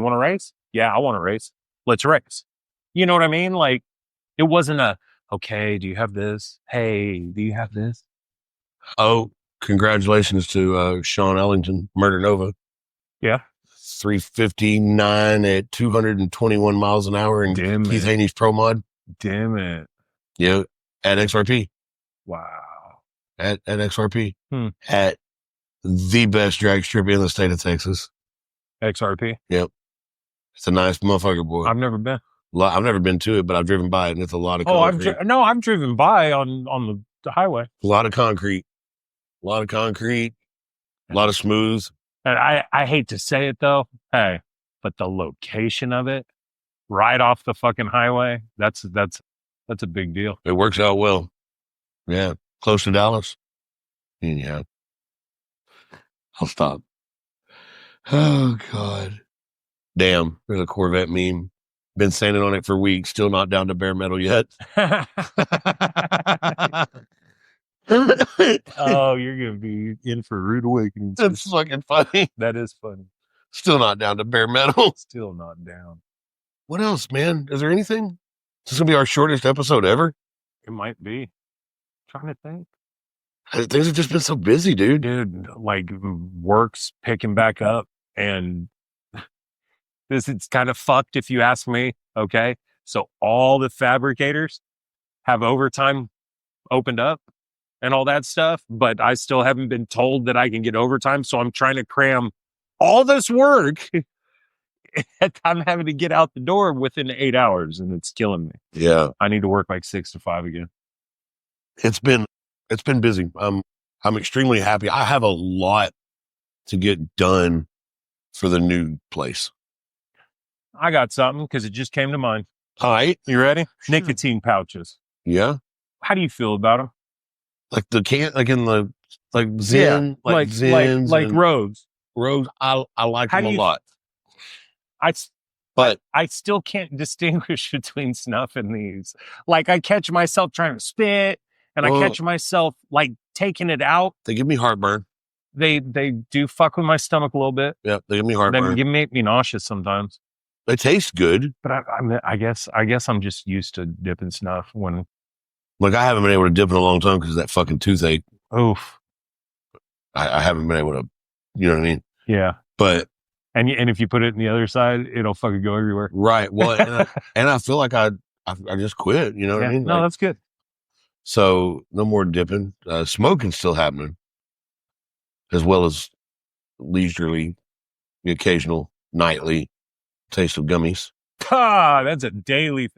want to race? Yeah, I want to race. Let's race. You know what I mean? Like, it wasn't okay, do you have this? Hey, do you have this? Oh, congratulations to Sean Ellington, Murder Nova. Yeah. 359 at 221 miles an hour in Keith Haney's Pro Mod. Damn it. Yeah, at XRP. Wow. At XRP. At the best drag strip in the state of Texas. XRP? Yep. It's a nice motherfucker, boy. I've never been. I've never been to it, but I've driven by it, and it's a lot of concrete. I've driven by on the highway. A lot of concrete. A lot of smooth. And I hate to say it, though. Hey, but the location of it, right off the fucking highway, that's a big deal. It works out well. Yeah. Close to Dallas. Yeah. I'll stop. Oh, God. Damn. There's a Corvette meme. Been standing on it for weeks. Still not down to bare metal yet. Oh, you're going to be in for a rude awakening. That's fucking funny. That is funny. Still not down to bare metal. Still not down. What else, man? Is there anything? Is this going to be our shortest episode ever? It might be. I'm trying to think. Things have just been so busy, dude. Dude, like work's picking back up and it's kind of fucked if you ask me. Okay. So all the fabricators have overtime opened up and all that stuff, but I still haven't been told that I can get overtime. So I'm trying to cram all this work that I'm having to get out the door within 8 hours, and it's killing me. Yeah. I need to work like 6 to 5 again. It's been busy. I'm extremely happy. I have a lot to get done for the new place. I got something because it just came to mind. All right. You ready? Sure. Nicotine pouches. Yeah. How do you feel about them? Like the Zen, like Zens, like Rose. Rose. I like them a lot. But I still can't distinguish between snuff and these. Like I catch myself trying to spit, and I catch myself like taking it out. They give me heartburn. They do fuck with my stomach a little bit. Yeah, they give me heartburn. They make me nauseous sometimes. They taste good, but I guess I'm just used to dipping snuff when. Like I haven't been able to dip in a long time because of that fucking toothache. Oof. I haven't been able to, you know what I mean? Yeah. But and if you put it in the other side, it'll fucking go everywhere. Right. Well, and I feel like I just quit. You know what I mean? No, that's good. So no more dipping. Smoking's still happening, as well as leisurely, the occasional nightly taste of gummies. That's a daily.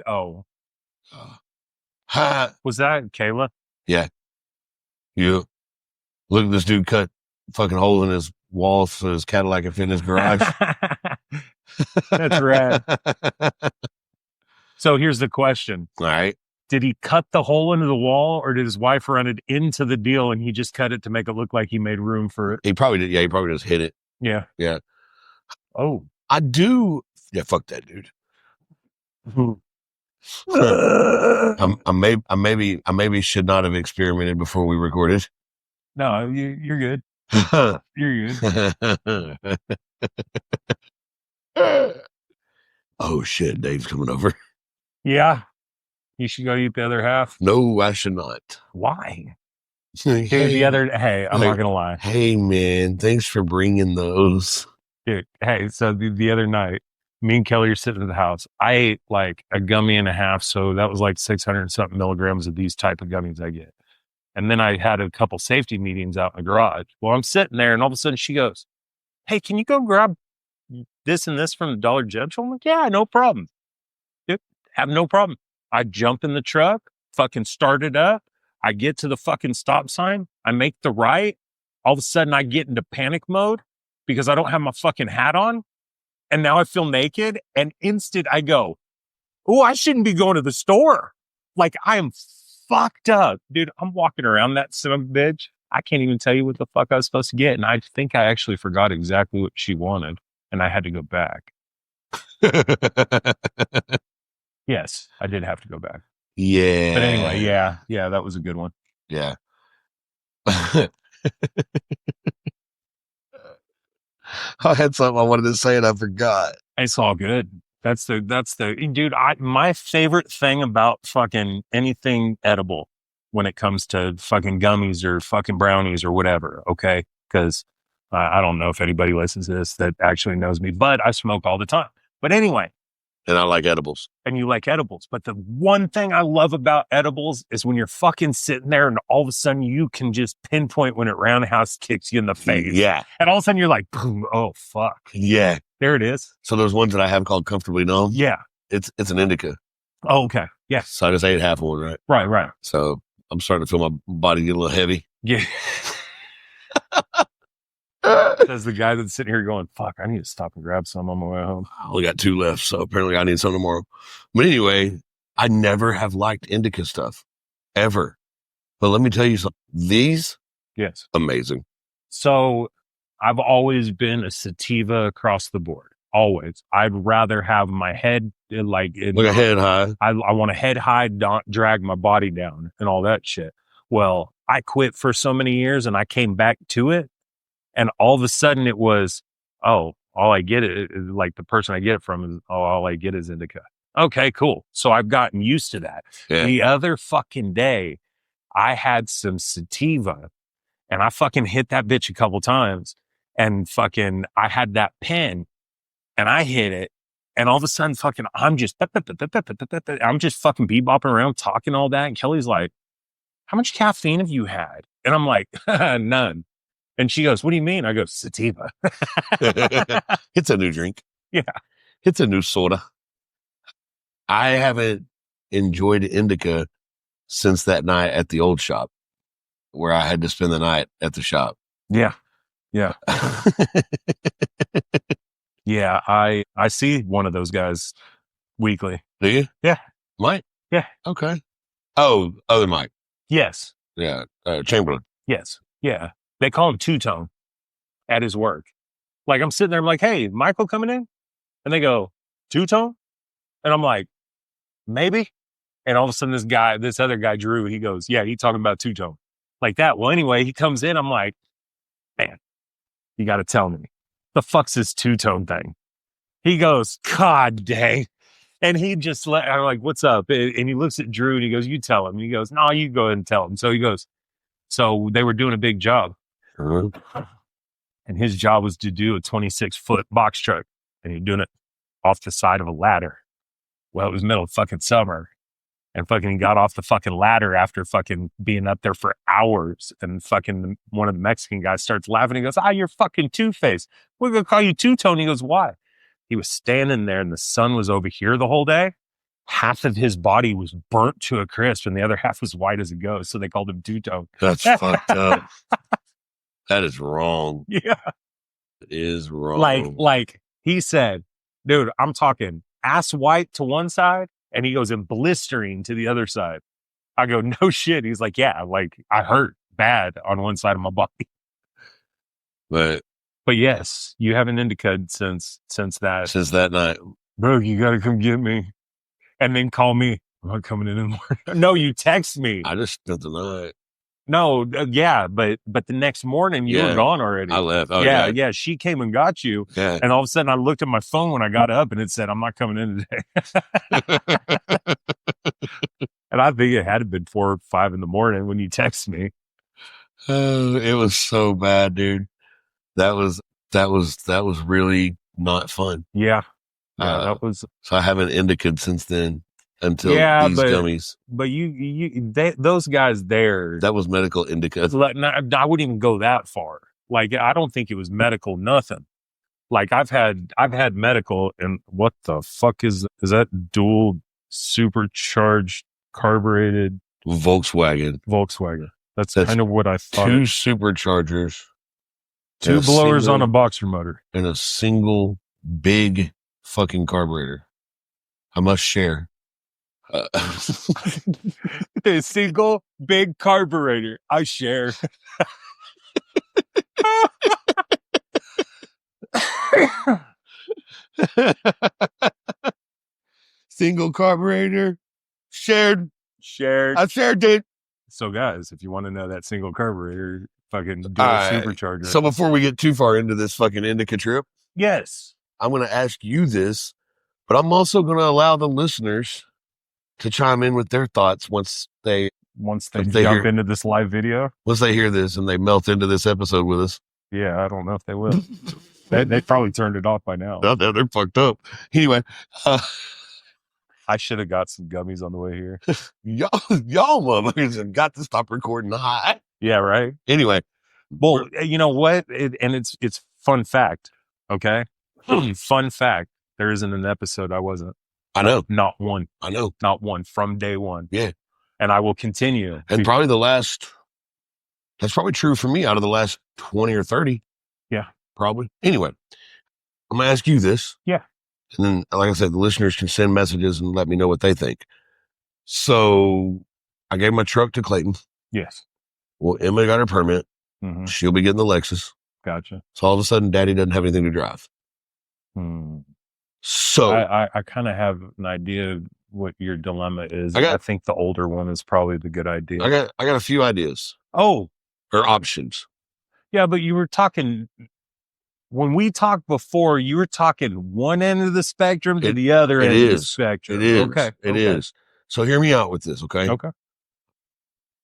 Was that Kayla? Yeah. Yeah. Look at this dude cut fucking hole in his wall so his Cadillac can fit in his garage. That's rad. So here's the question. All right. Did he cut the hole into the wall, or did his wife run it into the deal and he just cut it to make it look like he made room for it? He probably did. Yeah, he probably just hit it. Yeah. Yeah. Oh. I do. Yeah, fuck that dude. I maybe should not have experimented before we recorded. No, you're good. You're good. Oh shit, Dave's coming over. Yeah. You should go eat the other half. No, I should not. Why? Hey, I'm not gonna lie. Hey man, thanks for bringing those. Dude, hey, so the other night, me and Kelly are sitting at the house. I ate like a gummy and a half, so that was like 600 and something milligrams of these type of gummies I get. And then I had a couple safety meetings out in the garage. Well, I'm sitting there, and all of a sudden she goes, "Hey, can you go grab this and this from the Dollar General?" I'm like, "Yeah, no problem. Dude, have no problem." I jump in the truck, fucking start it up. I get to the fucking stop sign. I make the right. All of a sudden, I get into panic mode because I don't have my fucking hat on. And now I feel naked, and instant I go, "Oh, I shouldn't be going to the store." Like I am fucked up. Dude, I'm walking around that son of a bitch. I can't even tell you what the fuck I was supposed to get. And I think I actually forgot exactly what she wanted, and I had to go back. Yes, I did have to go back. Yeah. But anyway, yeah, that was a good one. Yeah. I had something I wanted to say and I forgot. It's all good. That's the dude. My favorite thing about fucking anything edible when it comes to fucking gummies or fucking brownies or whatever. Okay. Cause I don't know if anybody listens to this that actually knows me, but I smoke all the time. But anyway. And I like edibles. And you like edibles. But the one thing I love about edibles is when you're fucking sitting there and all of a sudden you can just pinpoint when it roundhouse kicks you in the face. Yeah. And all of a sudden you're like, boom, oh, fuck. Yeah. There it is. So there's ones that I have called Comfortably Numb. Yeah. It's an indica. Oh, okay. Yeah. So I just ate half of one, right? Right. So I'm starting to feel my body get a little heavy. Yeah. Says the guy that's sitting here going, fuck, I need to stop and grab some on my way home. I only got 2 left, so apparently I need some tomorrow. But anyway, I never have liked indica stuff, ever. But let me tell you something. These, yes, amazing. So I've always been a sativa across the board. Always. I'd rather have my head like a head high. I want a head high, not drag my body down and all that shit. Well, I quit for so many years and I came back to it. And all of a sudden it was, all I get is like the person I get it from is, all I get is indica. Okay, cool. So I've gotten used to that. Yeah. The other fucking day, I had some sativa and I fucking hit that bitch a couple times and fucking, I had that pen and I hit it. And all of a sudden fucking, I'm just fucking bebopping around talking all that. And Kelly's like, how much caffeine have you had? And I'm like, none. And she goes, what do you mean? I go, sativa. It's a new drink. Yeah. It's a new soda. I haven't enjoyed indica since that night at the old shop where I had to spend the night at the shop. Yeah. Yeah. Yeah. I see one of those guys weekly. Do you? Yeah. Mike? Yeah. Okay. Oh, other Mike. Yes. Yeah. Chamberlain. Yes. Yeah. They call him two-tone at his work. Like I'm sitting there, I'm like, hey, Michael coming in? And they go, two-tone? And I'm like, maybe. And all of a sudden this other guy, Drew, he goes, yeah, he's talking about two-tone. Like that. Well, anyway, he comes in. I'm like, man, you got to tell me. The fuck's this two-tone thing? He goes, God dang. And he just I'm like, what's up? And he looks at Drew and he goes, you tell him. And he goes, no, you go ahead and tell him. So he goes, so they were doing a big job. And his job was to do a 26-foot box truck. And he's doing it off the side of a ladder. Well, it was middle of fucking summer. And fucking got off the fucking ladder after fucking being up there for hours. And fucking one of the Mexican guys starts laughing. He goes, you're fucking Two-Face. We're going to call you Two-Tone. He goes, why? He was standing there and the sun was over here the whole day. Half of his body was burnt to a crisp and the other half was white as a ghost. So they called him Two-Tone. That's fucked up. That is wrong. Yeah. It is wrong. Like he said, dude, I'm talking ass white to one side and he goes in blistering to the other side. I go, no shit. He's like, yeah, like I hurt bad on one side of my body. But yes, you haven't indicated since that night. Bro, you got to come get me. And then call me. I'm not coming in the morning. No, you text me. I just spent the night. No, yeah, but the next morning you were gone already. I left. Oh, yeah. She came and got you. Yeah. And all of a sudden I looked at my phone when I got up and it said, I'm not coming in today. And I think it had been 4 or 5 in the morning when you text me. Oh, it was so bad, dude. That was really not fun. Yeah. That was. So I haven't indicated since then until these gummies. But those guys there. That was medical indica. I wouldn't even go that far. Like, I don't think it was medical, nothing. Like I've had medical and what the fuck is that dual supercharged carbureted Volkswagen. That's kind of what I thought. 2 superchargers. 2 blowers on a boxer motor. And a single big fucking carburetor. I must share. A single big carburetor. I share. Single carburetor. Shared. I shared it. So guys, if you want to know that single carburetor, fucking dual supercharger. So before we get too far into this fucking indica trip. Yes. I'm going to ask you this, but I'm also going to allow the listeners to chime in with their thoughts once they jump into this live video. Once they hear this and they melt into this episode with us. Yeah, I don't know if they will. they probably turned it off by now. No, they're fucked up. Anyway, I should have got some gummies on the way here. y'all motherfuckers have got to stop recording high. Yeah, right. Anyway, well, you know what? It's fun fact. Okay. Fun fact. There isn't an episode I wasn't. I know. Not one. I know. Not one from day one. Yeah. And I will continue. And that's probably true for me out of the last 20 or 30. Yeah. Probably. Anyway, I'm going to ask you this. Yeah. And then, like I said, the listeners can send messages and let me know what they think. So I gave my truck to Clayton. Yes. Well, Emma got her permit. Mm-hmm. She'll be getting the Lexus. Gotcha. So all of a sudden, Daddy doesn't have anything to drive. So I kind of have an idea of what your dilemma is. I think the older one is probably the good idea. I got a few ideas. Oh, or options. Yeah, but you were talking when we talked before. You were talking one end of the spectrum to the other end of the spectrum. It is. Okay. It is. So hear me out with this, okay? Okay.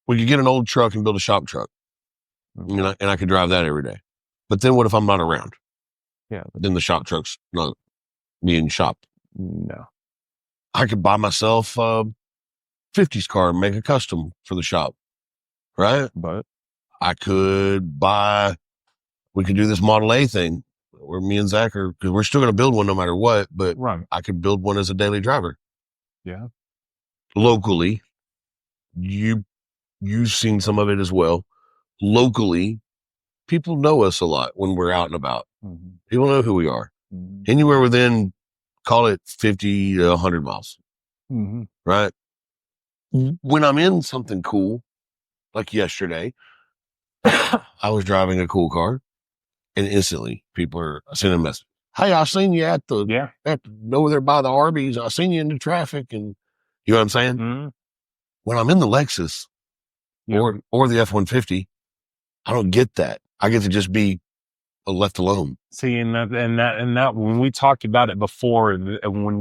We could get an old truck and build a shop truck, and I could drive that every day. But then what if I'm not around? Yeah. Then the shop truck's not being shop. No. I could buy myself a 50s car and make a custom for the shop. right? But I could buy, we could do this Model A thing where me and Zach are, because we're still going to build one no matter what, but right. I could build one as a daily driver. Yeah. Locally, you've seen some of it as well. Locally, people know us a lot when we're out and about. Mm-hmm. People know who we are. Mm-hmm. Anywhere within, call it 50 to 100 miles. Mm-hmm. Right? When I'm in something cool, like yesterday, I was driving a cool car and instantly people are sending a message. Hey, I seen you at over there by the Arby's. I seen you in the traffic, and you know what I'm saying? Mm-hmm. When I'm in the Lexus or the F-150, I don't get that. I get to just be left alone. See, and that when we talked about it before, when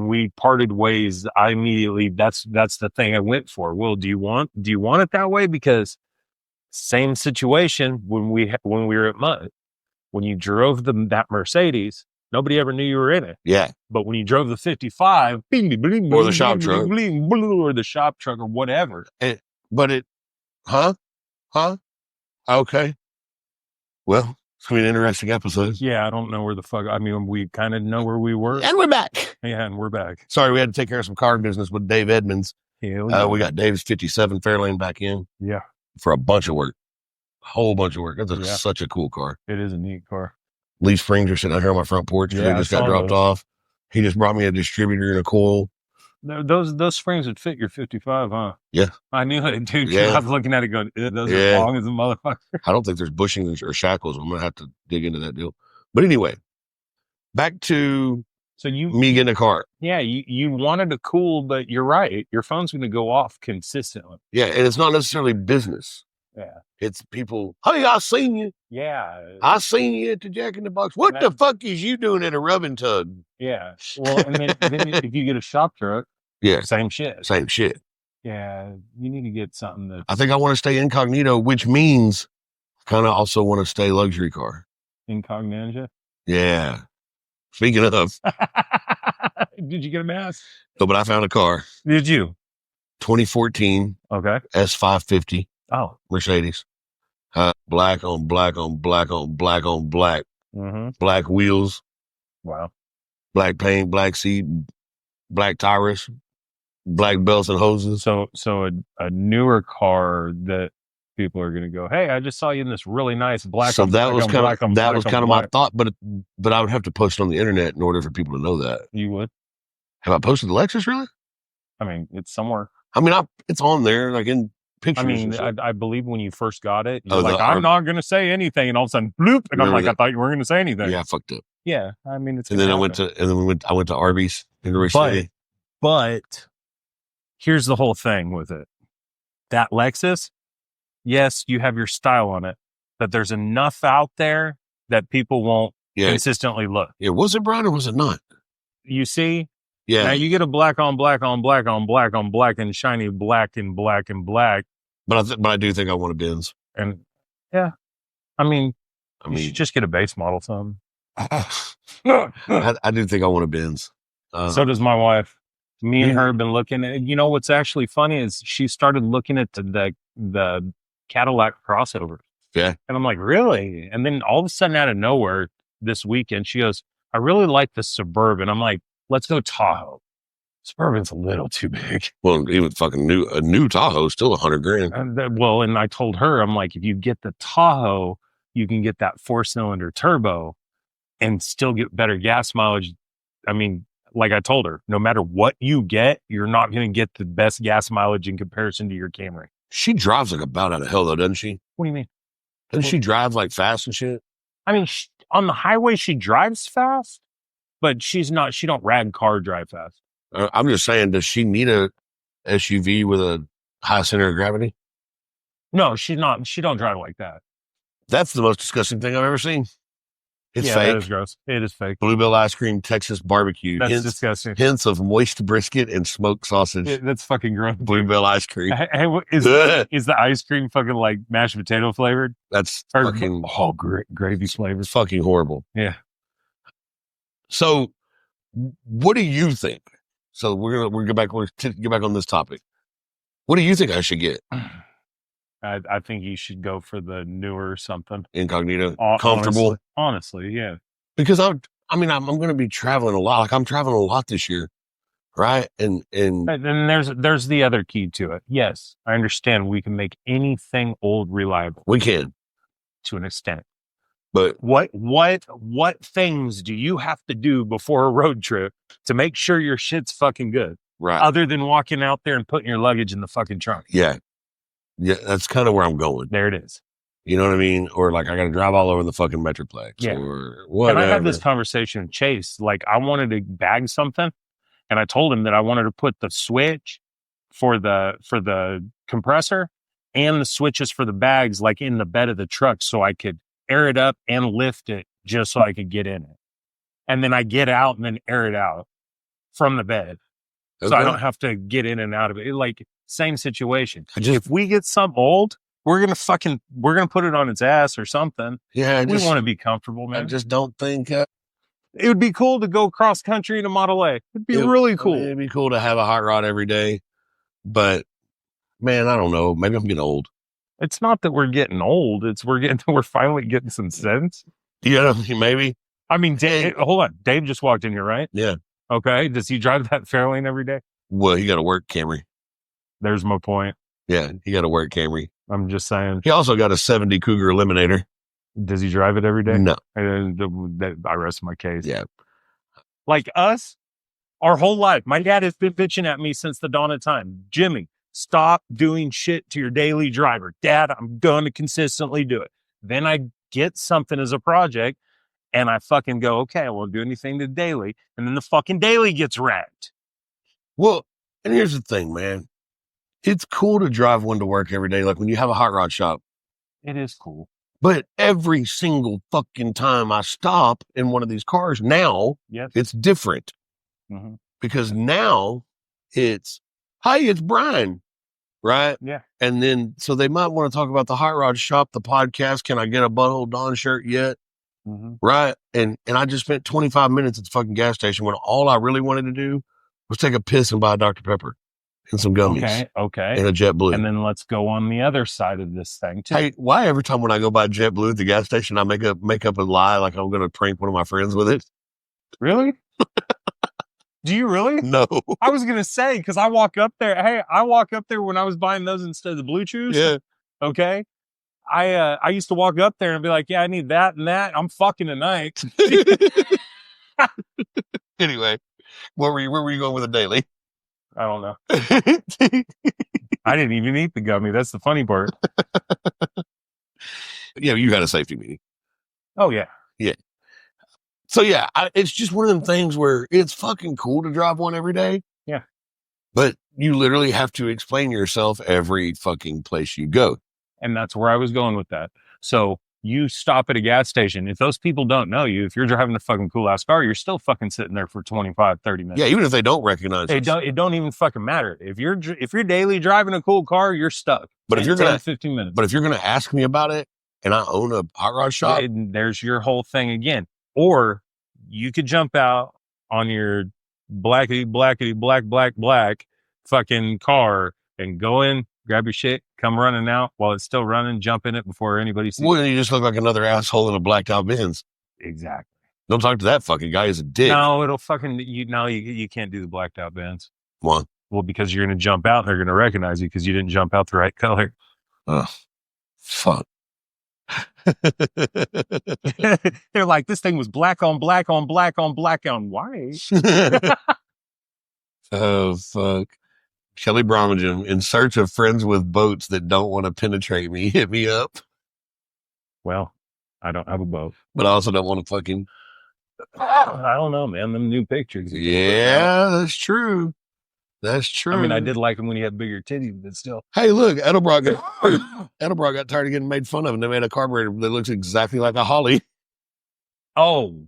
we parted ways, I immediately that's the thing I went for. Will, do you want it that way? Because same situation when we were at Mud, when you drove that Mercedes, nobody ever knew you were in it. Yeah. But when you drove the 55 or the shop truck or the shop truck or whatever, okay. Well, it's gonna be an interesting episode. Yeah, I don't know where the fuck. I mean, we kind of know where we were, and we're back. Yeah, and we're back. Sorry, we had to take care of some car business with Dave Edmonds. Yeah. We got Dave's 57 Fairlane back in. Yeah. For a bunch of work. Whole bunch of work. That's such a cool car. It is a neat car. Leaf springs are sitting out here on my front porch. They just got dropped off. He just brought me a distributor and a coil. Those springs would fit your 55, huh? Yeah. I knew it, dude. Yeah. I was looking at it going, those are long as a motherfucker. I don't think there's bushings or shackles. I'm going to have to dig into that deal. But anyway, back to me getting a car. Yeah, you wanted a cool, but you're right. Your phone's going to go off consistently. Yeah, and it's not necessarily business. Yeah. It's people, hey, I seen you. Yeah. I seen you at the Jack in the Box. What the fuck is you doing at a rubbing tug? Yeah. Well, and then if you get a shop truck, same shit. Same shit. Yeah. You need to get something that. I think I want to stay incognito, which means I kind of also want to stay luxury car. Incognito? Yeah. Speaking of. Did you get a mask? No, but I found a car. Did you? 2014. Okay. S550. Oh. Mercedes. Black on black on black on black on black. Mm-hmm. Black wheels. Wow. Black paint, black seat, black tires, black belts and hoses. So a newer car that people are going to go, hey, I just saw you in this really nice black. So that was kind of my thought, but I would have to post it on the internet in order for people to know that. You would? Have I posted the Lexus really? I mean, it's somewhere. I mean, it's on there, like in pictures. I mean, I believe when you first got it, you're I'm not going to say anything, and all of a sudden, bloop, and I'm like, I thought you weren't going to say anything. Yeah, I fucked up. Yeah, I mean, it's. And then I went to Arby's in the city. But here's the whole thing with it. That Lexus, yes, you have your style on it, but there's enough out there that people won't consistently look. Yeah, was it brown or was it not? You see? Yeah. Now you get a black on black on black on black on black and shiny black and black and black. But I do think I want a Benz. And yeah, I mean, you should just get a base model, something. I do think I want a Benz. So does my wife. Me and her have been looking at. You know what's actually funny is she started looking at the Cadillac crossover. Yeah, and I'm like, really? And then all of a sudden, out of nowhere, this weekend, she goes, I really like the Suburban. I'm like, let's go Tahoe. Suburban's a little too big. Well, even fucking a new Tahoe is still $100,000. And I told her, I'm like, if you get the Tahoe, you can get that 4-cylinder turbo and still get better gas mileage. I mean, like I told her, no matter what you get, you're not going to get the best gas mileage in comparison to your Camry. She drives like a bat out of hell, though, doesn't she? What do you mean? Doesn't she drive like fast and shit? I mean, on the highway, she drives fast, but she don't rag car drive fast. I'm just saying, does she need a SUV with a high center of gravity? No, she's not. She don't drive like that. That's the most disgusting thing I've ever seen. It's fake. That is gross. It is fake. Bluebell ice cream, Texas barbecue. That's disgusting. Hints of moist brisket and smoked sausage. That's fucking gross. Bluebell ice cream. Hey, is the ice cream fucking like mashed potato flavored? That's fucking gravy flavored. Fucking horrible. Yeah. So, what do you think? So we're gonna get back on this topic. What do you think I should get? I think you should go for the newer something. Incognito, comfortable. Honestly, yeah. Because I'm going to be traveling a lot. Like I'm traveling a lot this year, right? And then there's the other key to it. Yes, I understand we can make anything old reliable. We can, to an extent. But what things do you have to do before a road trip to make sure your shit's fucking good? Right. Other than walking out there and putting your luggage in the fucking trunk. Yeah. Yeah, that's kind of where I'm going. There it is. You know what I mean? Or like I got to drive all over the fucking Metroplex or whatever. And I had this conversation with Chase. Like I wanted to bag something, and I told him that I wanted to put the switch for the compressor and the switches for the bags like in the bed of the truck so I could air it up and lift it just so I could get in it. And then I get out and then air it out from the bed. Okay. So I don't have to get in and out of it. Like same situation. If we get something old, we're going to put it on its ass or something. Yeah. We want to be comfortable, man. I just don't think it would be cool to go cross country in a Model A. It'd be really cool. It'd be cool to have a hot rod every day, but man, I don't know. Maybe I'm getting old. It's not that we're getting old. It's we're finally getting some sense. Yeah, maybe. I mean, hold on. Dave just walked in here, right? Yeah. Okay. Does he drive that Fairlane every day? Well, he got to work Camry. There's my point. Yeah, he got to work Camry. I'm just saying. He also got a 70 Cougar Eliminator. Does he drive it every day? No. I rest my case. Yeah. Like us, our whole life, my dad has been bitching at me since the dawn of time. Jimmy, stop doing shit to your daily driver. Dad, I'm going to consistently do it. Then I get something as a project and I fucking go, okay, I won't do anything to daily. And then the fucking daily gets wrecked. Well, and here's the thing, man. It's cool to drive one to work every day. Like when you have a hot rod shop. It is cool. But every single fucking time I stop in one of these cars now, it's different. Mm-hmm. Because now it's, hey, it's Brian. Right? Yeah. And then, so they might want to talk about the hot rod shop, the podcast. Can I get a Butthole Don shirt yet? Mm-hmm. Right? And I just spent 25 minutes at the fucking gas station when all I really wanted to do was take a piss and buy a Dr. Pepper and some gummies. Okay. And a JetBlue. And then let's go on the other side of this thing too. Hey, why every time when I go buy JetBlue at the gas station, I make up a lie like I'm going to prank one of my friends with it? Really? Do you really? No. I was going to say, because I walk up there. Hey, I walk up there when I was buying those instead of the Blue Chews. Yeah. Okay. I used to walk up there and be like, yeah, I need that and that. I'm fucking tonight. Anyway, where were you going with the daily? I don't know. I didn't even eat the gummy. That's the funny part. Yeah, you had a safety meeting. Oh, yeah. Yeah. So, yeah, it's just one of them things where it's fucking cool to drive one every day. Yeah. But you literally have to explain yourself every fucking place you go. And that's where I was going with that. So you stop at a gas station. If those people don't know you, if you're driving a fucking cool ass car, you're still fucking sitting there for 25, 30 minutes. Yeah, even if they don't recognize it. It don't even fucking matter. If you're daily driving a cool car, you're stuck. But if you're 15 minutes. But if you're going to ask me about it and I own a hot rod shop. There's your whole thing again. Or you could jump out on your black fucking car and go in, grab your shit, come running out while it's still running, jump in it before anybody sees you just look like another asshole in a blacked out Benz. Exactly. Don't talk to that fucking guy. He's a dick. No, it'll fucking, you can't do the blacked out Benz. Why? Well, because you're going to jump out and they're going to recognize you because you didn't jump out the right color. Oh, fuck. They're like, this thing was black on black on black on black on white. Oh, fuck. Kelly Bromagem, in search of friends with boats that don't want to penetrate me, hit me up. Well, I don't have a boat. But I also don't want to fucking... I don't know, man. Them new pictures. Yeah, that's true. That's true. I mean, I did like him when he had bigger titties, but still. Hey, look, Edelbrock got tired of getting made fun of, and they made a carburetor that looks exactly like a Holly. Oh.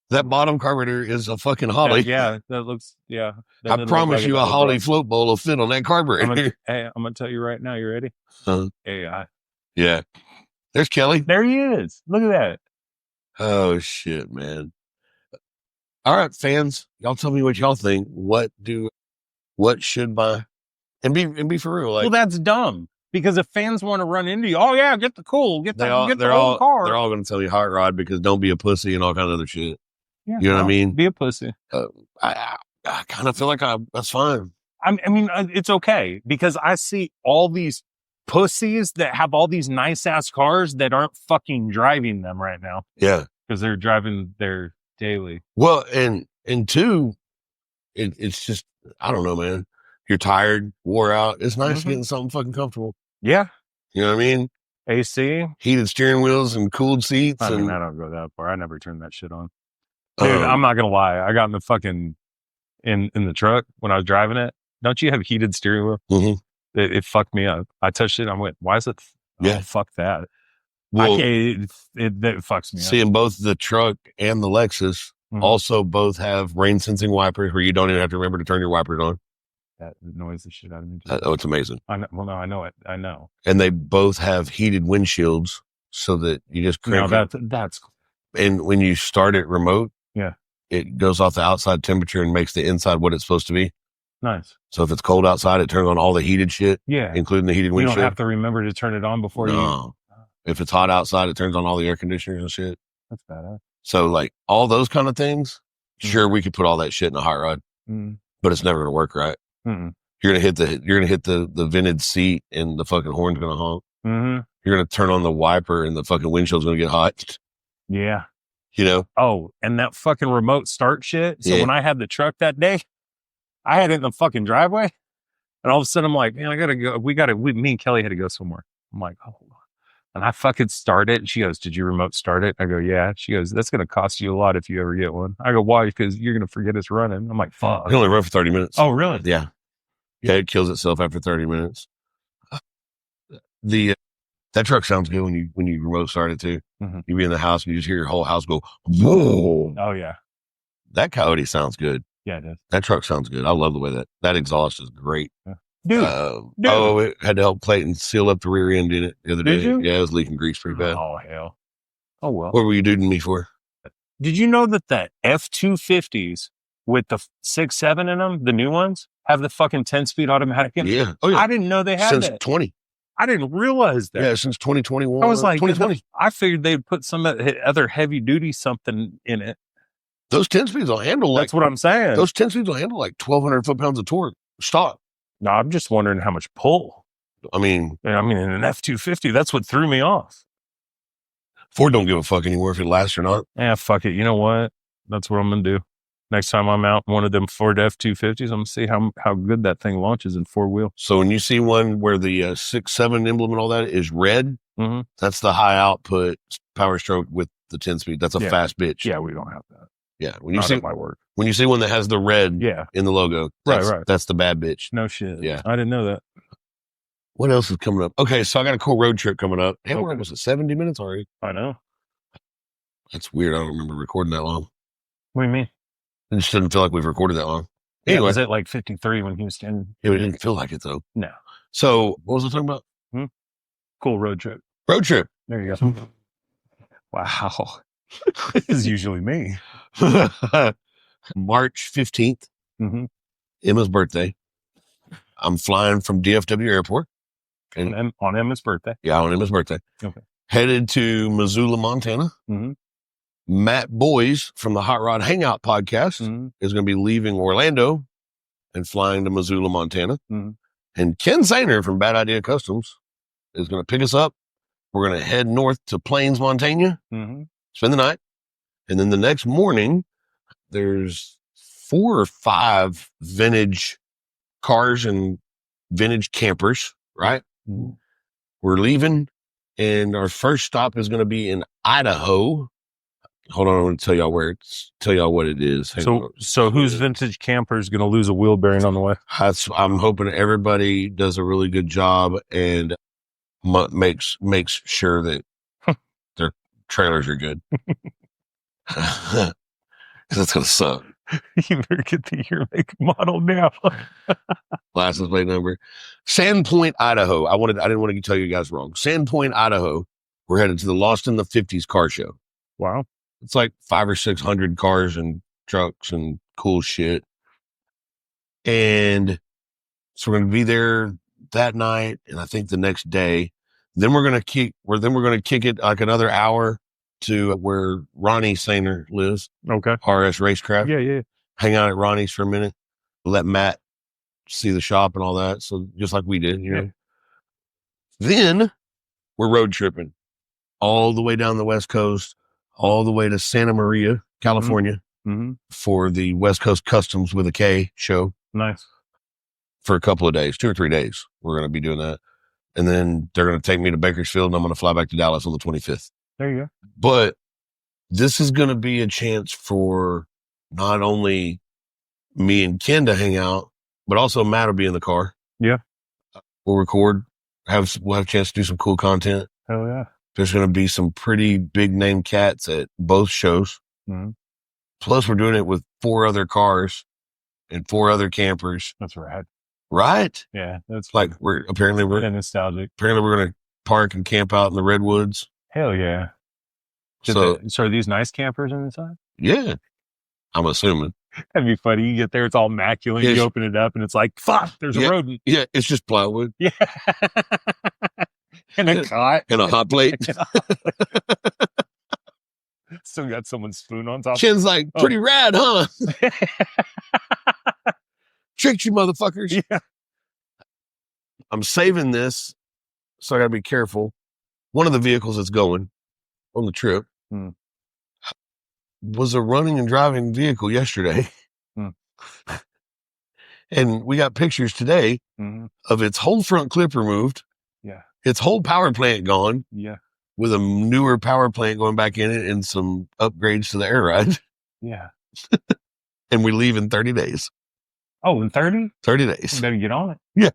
That bottom carburetor is a fucking Holly. Yeah, that looks, yeah. That I promise you a Holly float bowl will fit on that carburetor. I'm going to tell you right now. You ready? AI. Yeah. There's Kelly. There he is. Look at that. Oh, shit, man. All right, fans, y'all tell me what y'all think. What should buy? And be for real. Like, well, that's dumb. Because if fans want to run into you, oh yeah, get the old car. They're all going to tell you hot rod because don't be a pussy and all kind of other shit. Yeah, you know what I mean? Be a pussy. I kind of feel like that's fine. I mean, it's okay because I see all these pussies that have all these nice ass cars that aren't fucking driving them right now. Yeah. Because they're driving their daily. Well, and two, it's just, I don't know, man. You're tired, wore out. It's nice getting something fucking comfortable. Yeah. You know what I mean? AC. Heated steering wheels and cooled seats. I mean, I don't go that far. I never turn that shit on. Dude, I'm not going to lie. I got in the fucking, in the truck when I was driving it. Don't you have heated steering wheel? Mm-hmm. It fucked me up. I touched it. I went, why is it? Yeah. Oh, fuck that. Well, it fucks me up. Seeing both the truck and the Lexus also both have rain sensing wipers where you don't even have to remember to turn your wipers on. That annoys the shit out of me. It's amazing. I know. Well, no, I know it. I know. And they both have heated windshields so that you just crank that's cool. And when you start it remote, yeah, it goes off the outside temperature and makes the inside what it's supposed to be. Nice. So if it's cold outside, it turns on all the heated shit. Yeah. Including the heated windshield. You don't have to remember to turn it on before you. If it's hot outside, it turns on all the air conditioners and shit. That's badass. So like all those kind of things, sure, we could put all that shit in a hot rod, but it's never going to work right. You're going to hit the vented seat and the fucking horn's going to honk. You're going to turn on the wiper and the fucking windshield's going to get hot. Yeah. You know? Oh, and that fucking remote start shit. So when I had the truck that day, I had it in the fucking driveway and all of a sudden I'm like, man, I got to go. Me and Kelly had to go somewhere. I'm like, oh, hold on. And I fucking start it. She goes, did you remote start it? I go, yeah. She goes, that's going to cost you a lot if you ever get one. I go, why? Because you're going to forget it's running. I'm like, fuck. It only run for 30 minutes. Oh, really? Yeah. Yeah, it kills itself after 30 minutes. That truck sounds good when you remote start it too. You be in the house and you just hear your whole house go, whoa. Oh, yeah. That Coyote sounds good. Yeah, it does. That truck sounds good. I love the way that exhaust is great. Yeah. Dude. Oh, it had to help Clayton seal up the rear end in it the other day. Did you? Yeah, it was leaking grease pretty bad. Oh, hell. Oh, well. What were you doing me for? Did you know that the F-250s with the 6.7 in them, the new ones, have the fucking 10-speed automatic in them? Yeah. Oh, yeah. I didn't know they had since that. 20. I didn't realize that. Yeah, since 2021. I was like, 2020. I figured they'd put some other heavy-duty something in it. Those 10 speeds will handle That's what I'm saying. Those 10 speeds will handle like 1,200 foot-pounds of torque. Stop. No, I'm just wondering how much pull. I mean, in an F-250, that's what threw me off. Ford don't give a fuck anymore if it lasts or not. Yeah, fuck it. You know what? That's what I'm going to do. Next time I'm out in one of them Ford F-250s, I'm going to see how good that thing launches in four-wheel. So when you see one where the 6.7 emblem and all that is red, that's the high output power stroke with the 10 speed. That's a fast bitch. Yeah, we don't have that. Yeah. When you see my work. When you see one that has the red in the logo, that's the bad bitch. No shit. Yeah. I didn't know that. What else is coming up? Okay, so I got a cool road trip coming up. Hey, was it 70 minutes already? I know. That's weird. I don't remember recording that long. What do you mean? It just doesn't feel like we've recorded that long. Anyway. Was it like 53 when Houston? It didn't feel like it though. No. So what was I talking about? Cool road trip. Road trip. There you go. Wow. This is usually me. March 15th, Emma's birthday. I'm flying from DFW Airport. And on Emma's birthday? Yeah, on Emma's birthday. Okay. Headed to Missoula, Montana. Matt Boyes from the Hot Rod Hangout podcast is going to be leaving Orlando and flying to Missoula, Montana. And Ken Sainer from Bad Idea Customs is going to pick us up. We're going to head north to Plains, Montana, spend the night. And then the next morning, there's 4 or 5 vintage cars and vintage campers, right? We're leaving, and our first stop is going to be in Idaho. Hold on, I want to tell y'all what it is. So whose vintage camper is going to lose a wheel bearing on the way? I'm hoping everybody does a really good job and makes sure that their trailers are good. Because it's going to suck. You better get the year, make, model now. License plate number. Sandpoint, Idaho. I didn't want to tell you guys wrong. Sandpoint, Idaho. We're headed to the Lost in the 50s car show. Wow. It's like 500 or 600 cars and trucks and cool shit. And so we're going to be there that night, and I think the next day. Then we're gonna kick it like another hour to where Ronnie Sainer lives. Okay. RS Racecraft. Yeah. Hang out at Ronnie's for a minute. Let Matt see the shop and all that. So just like we did, you know. Then we're road tripping all the way down the West Coast, all the way to Santa Maria, California, for the West Coast Customs with a K show. Nice. For a couple of days, 2 or 3 days, we're going to be doing that. And then they're going to take me to Bakersfield, and I'm going to fly back to Dallas on the 25th. There you go. But this is going to be a chance for not only me and Ken to hang out, but also Matt will be in the car. Yeah. We'll record, we'll have a chance to do some cool content. Hell yeah. There's going to be some pretty big name cats at both shows. Plus we're doing it with 4 other cars and 4 other campers. That's rad. Right? Yeah. That's like we're nostalgic. Apparently we're going to park and camp out in the redwoods. Hell yeah. So are these nice campers inside? Yeah. I'm assuming. That'd be funny. You get there, it's all immaculate. You open it up and it's like, fuck, there's a rodent. Yeah, it's just plywood. Yeah. And a cot. And a hot plate. Still got someone's spoon on top. Ken's like, pretty rad, huh? Tricked you motherfuckers. Yeah. I'm saving this, so I gotta be careful. One of the vehicles that's going on the trip was a running and driving vehicle yesterday. And we got pictures today of its whole front clip removed. Yeah. Its whole power plant gone. Yeah. With a newer power plant going back in it and some upgrades to the air ride. Yeah. And we leave in 30 days. Oh, in 30? 30 days. You better get on it. Yeah.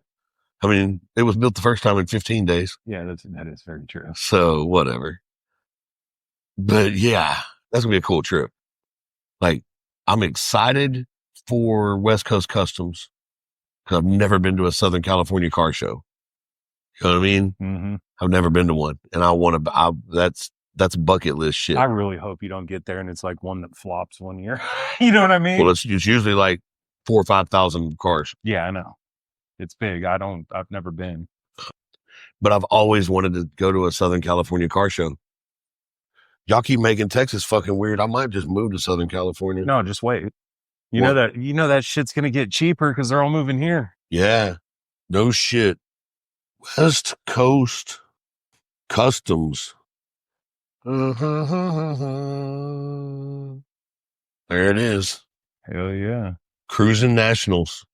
I mean, it was built the first time in 15 days. Yeah, that is very true. So whatever. But yeah, that's gonna be a cool trip. Like, I'm excited for West Coast Customs because I've never been to a Southern California car show. You know what I mean? I've never been to one, and I want to. That's bucket list shit. I really hope you don't get there and it's like one that flops one year. You know what I mean? Well, it's usually like 4,000 or 5,000 cars. Yeah, I know. It's big. I've never been. But I've always wanted to go to a Southern California car show. Y'all keep making Texas fucking weird. I might just move to Southern California. No, just wait. You know that shit's gonna get cheaper because they're all moving here. Yeah. No shit. West Coast Customs. There it is. Hell yeah. Cruising Nationals.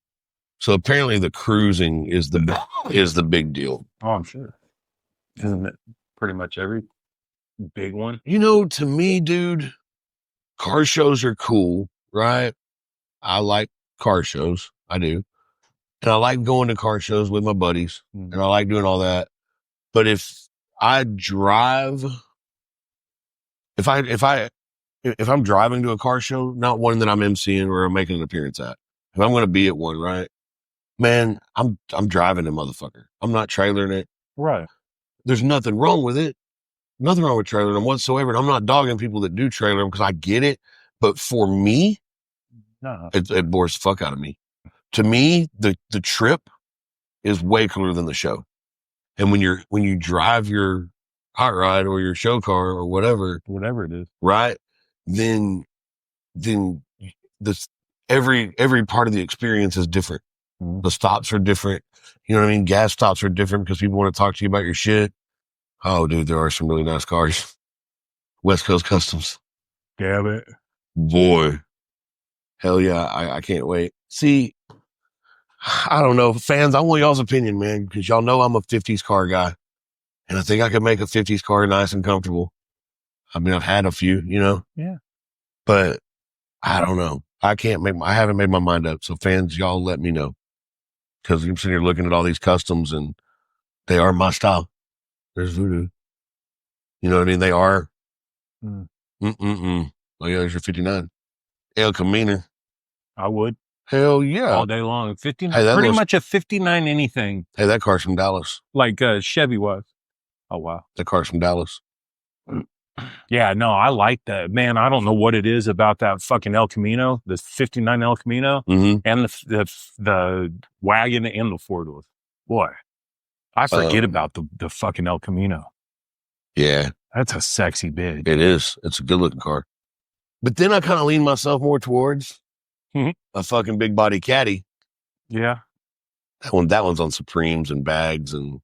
So apparently the cruising is the big deal. Oh, I'm sure. Isn't it pretty much every big one? You know, to me, dude, car shows are cool, right? I like car shows. I do. And I like going to car shows with my buddies. And I like doing all that. But if I'm driving to a car show, not one that I'm emceeing or making an appearance at, if I'm going to be at one, right? Man, I'm driving a motherfucker. I'm not trailering it. Right. There's nothing wrong with it. Nothing wrong with trailering them whatsoever. And I'm not dogging people that do trailer them because I get it. But for me, it bores the fuck out of me. To me, the trip is way cooler than the show. And when you drive your hot ride or your show car or whatever it is, right? Then this every part of the experience is different. The stops are different. You know what I mean? Gas stops are different because people want to talk to you about your shit. Oh, dude, there are some really nice cars. West Coast Customs. Damn it. Boy. Hell yeah. I can't wait. See, I don't know. Fans, I want y'all's opinion, man, because y'all know I'm a 50s car guy. And I think I could make a 50s car nice and comfortable. I mean, I've had a few, you know? Yeah. But I don't know. I haven't made my mind up. So fans, y'all let me know. Because I'm sitting here looking at all these customs and they are my style. There's Voodoo. You know what I mean? They are. Oh yeah, there's your 59. El Camino. I would. Hell yeah. All day long. 59. Pretty much a 59 anything. Hey, that car's from Dallas. Like Chevy was. Oh, wow. That car's from Dallas. Yeah, no, I like that. Man, I don't know what it is about that fucking El Camino, the 59 El Camino, and the wagon and the four-wheels. Boy. I forget about the fucking El Camino. Yeah. That's a sexy bitch. It is. It's a good looking car. But then I kind of lean myself more towards a fucking big body caddy. Yeah. That one's on Supremes and bags and.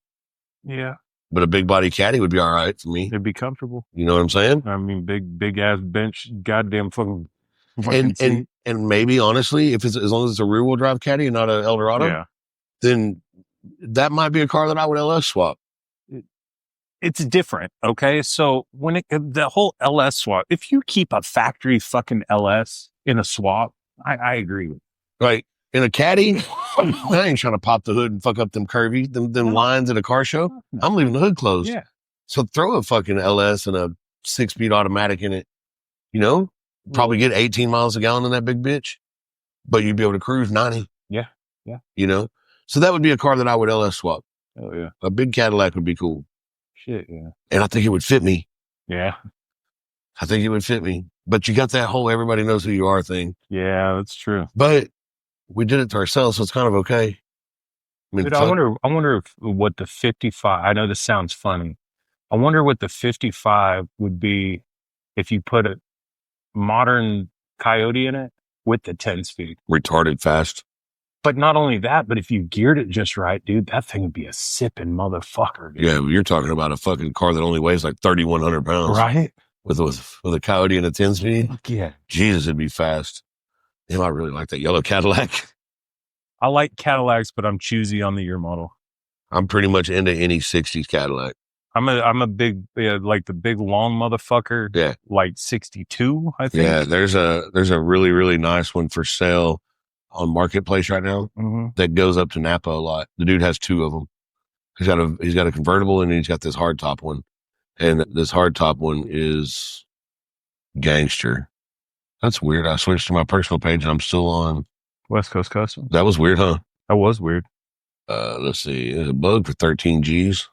Yeah. But a big body caddy would be all right for me. It'd be comfortable. You know what I'm saying? I mean, big ass bench, goddamn fucking and maybe honestly, if it's as long as it's a rear wheel drive caddy and not an Eldorado, then that might be a car that I would LS swap. It's different. Okay. So when the whole LS swap, if you keep a factory fucking LS in a swap, I agree with you. Right. In a caddy, I ain't trying to pop the hood and fuck up them curvy, them lines at a car show. No. I'm leaving the hood closed. Yeah. So throw a fucking LS and a 6-speed automatic in it, probably get 18 miles a gallon in that big bitch, but you'd be able to cruise 90. Yeah. Yeah. So that would be a car that I would LS swap. Oh yeah. A big Cadillac would be cool. Shit. Yeah. And I think it would fit me. Yeah. I think it would fit me, but you got that whole everybody knows who you are thing. Yeah, that's true. But we did it to ourselves, so it's kind of okay. I mean, dude, I wonder if what the 55, I know this sounds funny. I wonder what the 55 would be if you put a modern Coyote in it with the 10-speed. Retarded fast. But not only that, but if you geared it just right, dude, that thing would be a sipping motherfucker. Dude. Yeah, you're talking about a fucking car that only weighs like 3,100 pounds. Right? With a Coyote and a 10-speed. Yeah. Jesus, it'd be fast. Damn, I really like that yellow Cadillac. I like Cadillacs, but I'm choosy on the year model. I'm pretty much into any 60s Cadillac. I'm a big, like the big long motherfucker. Yeah. Like 62, I think. Yeah, there's a really, really nice one for sale on Marketplace right now that goes up to Napa a lot. The dude has 2 of them. He's got a convertible and he's got this hardtop one. And this hardtop one is gangster. That's weird. I switched to my personal page and I'm still on West Coast Customs. That was weird, huh? That was weird. Let's see. There's a bug for 13 G's.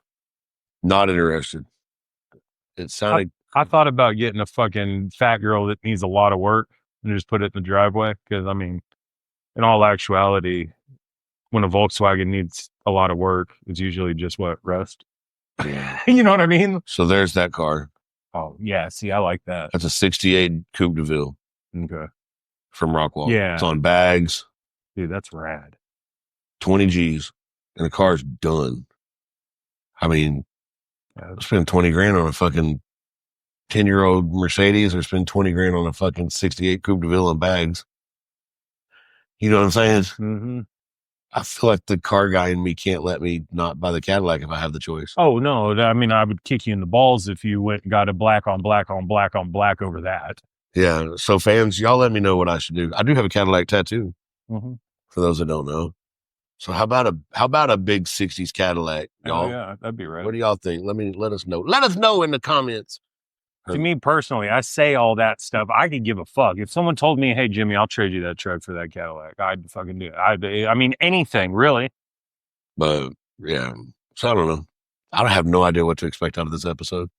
Not interested. It sounded. I thought about getting a fucking fat girl that needs a lot of work and just put it in the driveway. Because, I mean, in all actuality, when a Volkswagen needs a lot of work, it's usually just rust. Yeah. You know what I mean? So there's that car. Oh, yeah. See, I like that. That's a 68 Coupe de Ville. Okay. From Rockwall. Yeah. It's on bags. Dude, that's rad. 20 G's. And the car's done. I mean, spend 20 grand on a fucking 10-year-old Mercedes or spend 20 grand on a fucking 68 Coupe de Ville and bags. You know what I'm saying? Mm-hmm. I feel like the car guy in me can't let me not buy the Cadillac if I have the choice. Oh, no. I mean, I would kick you in the balls if you went and got a black on black on black on black over that. Yeah. So fans, y'all let me know what I should do. I do have a Cadillac tattoo. For those that don't know. So how about a big 60s Cadillac, y'all? Oh, yeah, that'd be right. What do y'all think? Let us know. Let us know in the comments. To me personally, I say all that stuff. I could give a fuck. If someone told me, hey, Jimmy, I'll trade you that truck for that Cadillac, I'd fucking do it. I mean, anything, really. But, yeah. So I don't know. I have no idea what to expect out of this episode.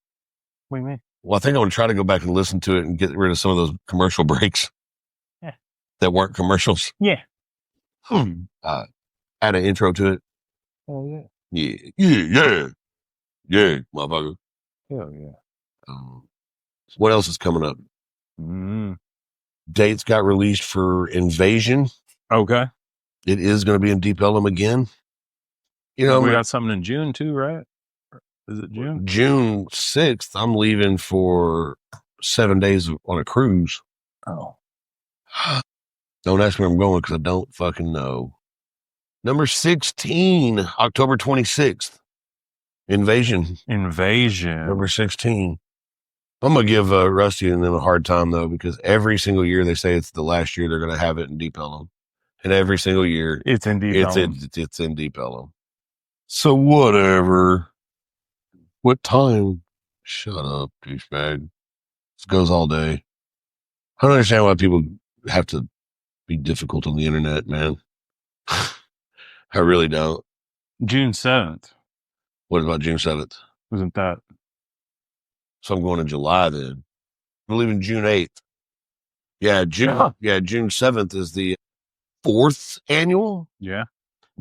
What do you mean? Well, I think I'm going to try to go back and listen to it and get rid of some of those commercial breaks. Yeah. That weren't commercials. Yeah. Add an intro to it. Oh, yeah. Yeah, motherfucker. Hell yeah. What else is coming up? Dates got released for Invasion. Okay. It is going to be in Deep Ellum again. We got something in June too, right? Is it June? June 6th, I'm leaving for 7 days on a cruise. Oh. Don't ask me where I'm going because I don't fucking know. Number 16, October 26th. Invasion. Number 16. I'm going to give Rusty and them a hard time, though, because every single year they say it's the last year they're going to have it in Deep Ellum. And every single year it's in Deep Ellum. It's in Deep Ellum. So whatever. What time? Shut up, douchebag. This goes all day. I don't understand why people have to be difficult on the internet, man. I really don't. June 7th. What about June 7th? Isn't that? So I'm going in July then. I'm leaving June 8th. Yeah, June 7th is the 4th annual. Yeah.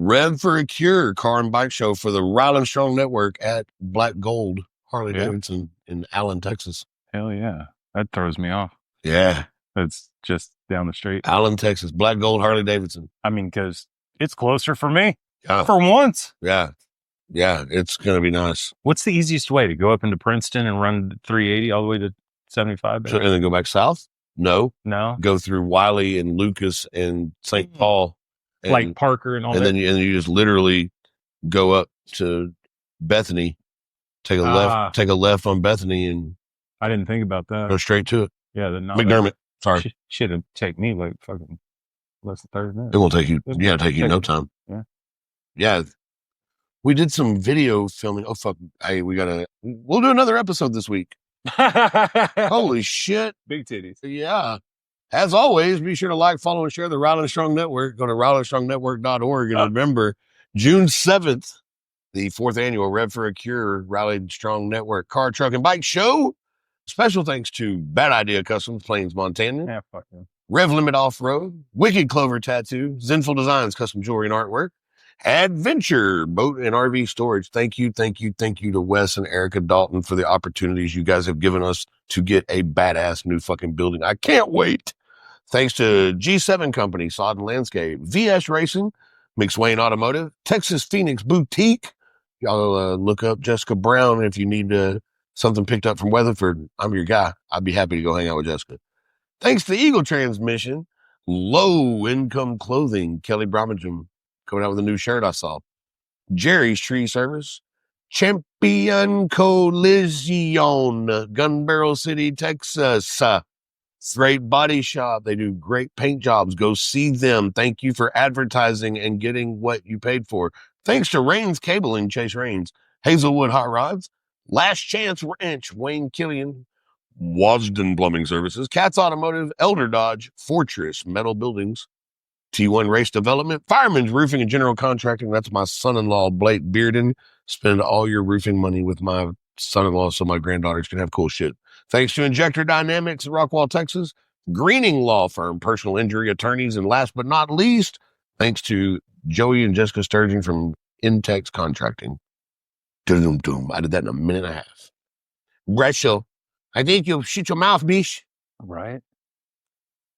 Rev for a Cure car and bike show for the Ryland Strong Network at Black Gold Harley Davidson in Allen, Texas. Hell yeah. That throws me off. Yeah. It's just down the street. Allen, Texas. Black Gold Harley Davidson. I mean, because it's closer for me. Yeah. For once. Yeah. Yeah. It's going to be nice. What's the easiest way to go up into Princeton and run 380 all the way to 75? So, and then go back south? No. No. Go through Wiley and Lucas and St. Paul. And, like Parker and all and that. Then you just literally go up to Bethany, take a left on Bethany, and I didn't think about that. Go straight to it. Yeah, McDermott. Sorry. Should have taken me like fucking less than 30 minutes. It won't take you. Yeah, take you no time. Yeah. Yeah. We did some video filming. Oh fuck! We'll do another episode this week. Holy shit! Big titties. Yeah. As always, be sure to like, follow, and share the Ryland Strong Network. Go to rylandstrongnetwork.org. And remember, June 7th, the 4th annual Rev for a Cure Ryland Strong Network Car, Truck, and Bike Show. Special thanks to Bad Idea Customs, Plains, Montana. Yeah, fuck yeah. Rev Limit Off-Road, Wicked Clover Tattoo, Zenful Designs, Custom Jewelry and Artwork, Adventure Boat and RV Storage. Thank you to Wes and Erica Dalton for the opportunities you guys have given us to get a badass new fucking building. I can't wait. Thanks to G7 Company, Sod and Landscape, VS Racing, McSwain Automotive, Texas Phoenix Boutique. Y'all look up Jessica Brown if you need something picked up from Weatherford. I'm your guy. I'd be happy to go hang out with Jessica. Thanks to Eagle Transmission, Low Income Clothing, Kelly Bromagem, coming out with a new shirt I saw. Jerry's Tree Service, Champion Collision, Gun Barrel City, Texas. Great body shop. They do great paint jobs. Go see them. Thank you for advertising and getting what you paid for. Thanks to Rains Cabling, Chase Rains, Hazelwood Hot Rods, Last Chance Ranch, Wayne Killian, Wasden Plumbing Services, Katz Automotive, Elder Dodge, Fortress Metal Buildings, T1 Race Development, Fireman's Roofing and General Contracting. That's my son-in-law, Blake Bearden. Spend all your roofing money with my son-in-law so my granddaughters can have cool shit. Thanks to Injector Dynamics in Rockwall, Texas, Greening Law Firm, personal injury attorneys, and last but not least, thanks to Joey and Jessica Sturgeon from Intex Contracting. Doom. I did that in a minute and a half. Rachel, I think you'll shut your mouth, bish. Right.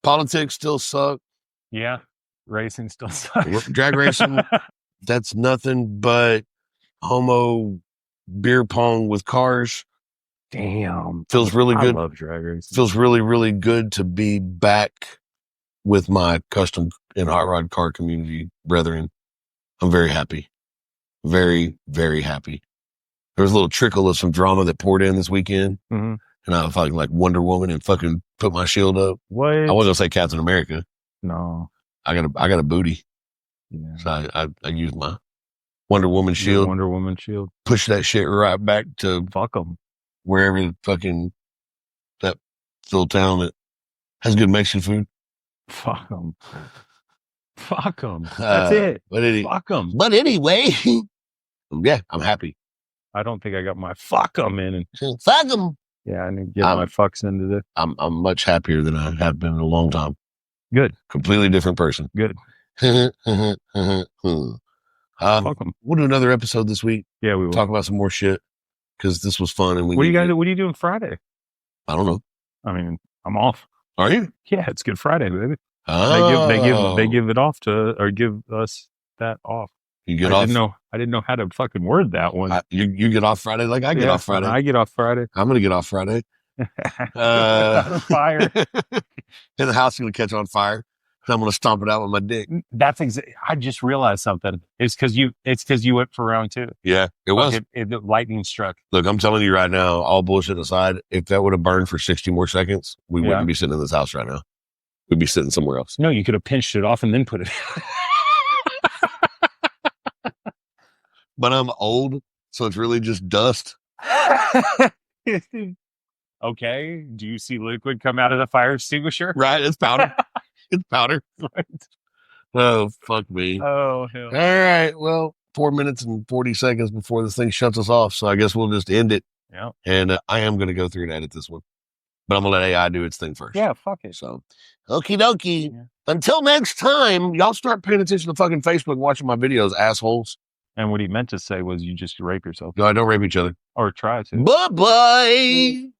Politics still suck. Yeah. Racing still sucks. Drag racing, that's nothing but homo beer pong with cars. Damn. Feels really good. I love drag racing. Feels really, really good to be back with my custom and hot rod car community brethren. I'm very happy. Very, very happy. There was a little trickle of some drama that poured in this weekend. Mm-hmm. And I fucking like Wonder Woman and fucking put my shield up. What? I wasn't gonna say Captain America. No. I got a booty. Yeah. So I used my Wonder Woman shield. Wonder Woman shield. Push that shit right back to fuck them. Wherever fucking that little town that has good Mexican food. Fuck them. Fuck them. That's it. Fuck them. But anyway, yeah, I'm happy. I don't think I got my fuck them in. And fuck them. Yeah, I need to get my fucks into this. I'm much happier than I have been in a long time. Good. Completely different person. Good. Fuck them. We'll do another episode this week. Yeah, we will. Talk about some more shit because this was fun. And what are you doing Friday? I don't know. I mean, I'm off. Are you? Yeah, it's Good Friday, baby. Oh. They give it off to, or give us that off. You get off. I didn't know how to fucking word that one. You get off Friday like I get off Friday. I get off Friday. I'm going to get off Friday. Fire. And the house is going to catch on fire. I'm going to stomp it out with my dick. That's I just realized something. It's because you went for round 2. Yeah, it was. The lightning struck. Look, I'm telling you right now, all bullshit aside, if that would have burned for 60 more seconds, we wouldn't be sitting in this house right now. We'd be sitting somewhere else. No, you could have pinched it off and then put it. But I'm old, so it's really just dust. Okay. Do you see liquid come out of the fire extinguisher? Right. It's powder. It's powder. Right. Oh, fuck me. Oh, hell. All right. Well, 4 minutes and 40 seconds before this thing shuts us off. So I guess we'll just end it. Yeah. And I am going to go through and edit this one. But I'm going to let AI do its thing first. Yeah, fuck it. So, okie dokie. Yeah. Until next time, y'all start paying attention to fucking Facebook and watching my videos, assholes. And what he meant to say was you just rape yourself. No, I don't rape each other. Or try to. Bye-bye.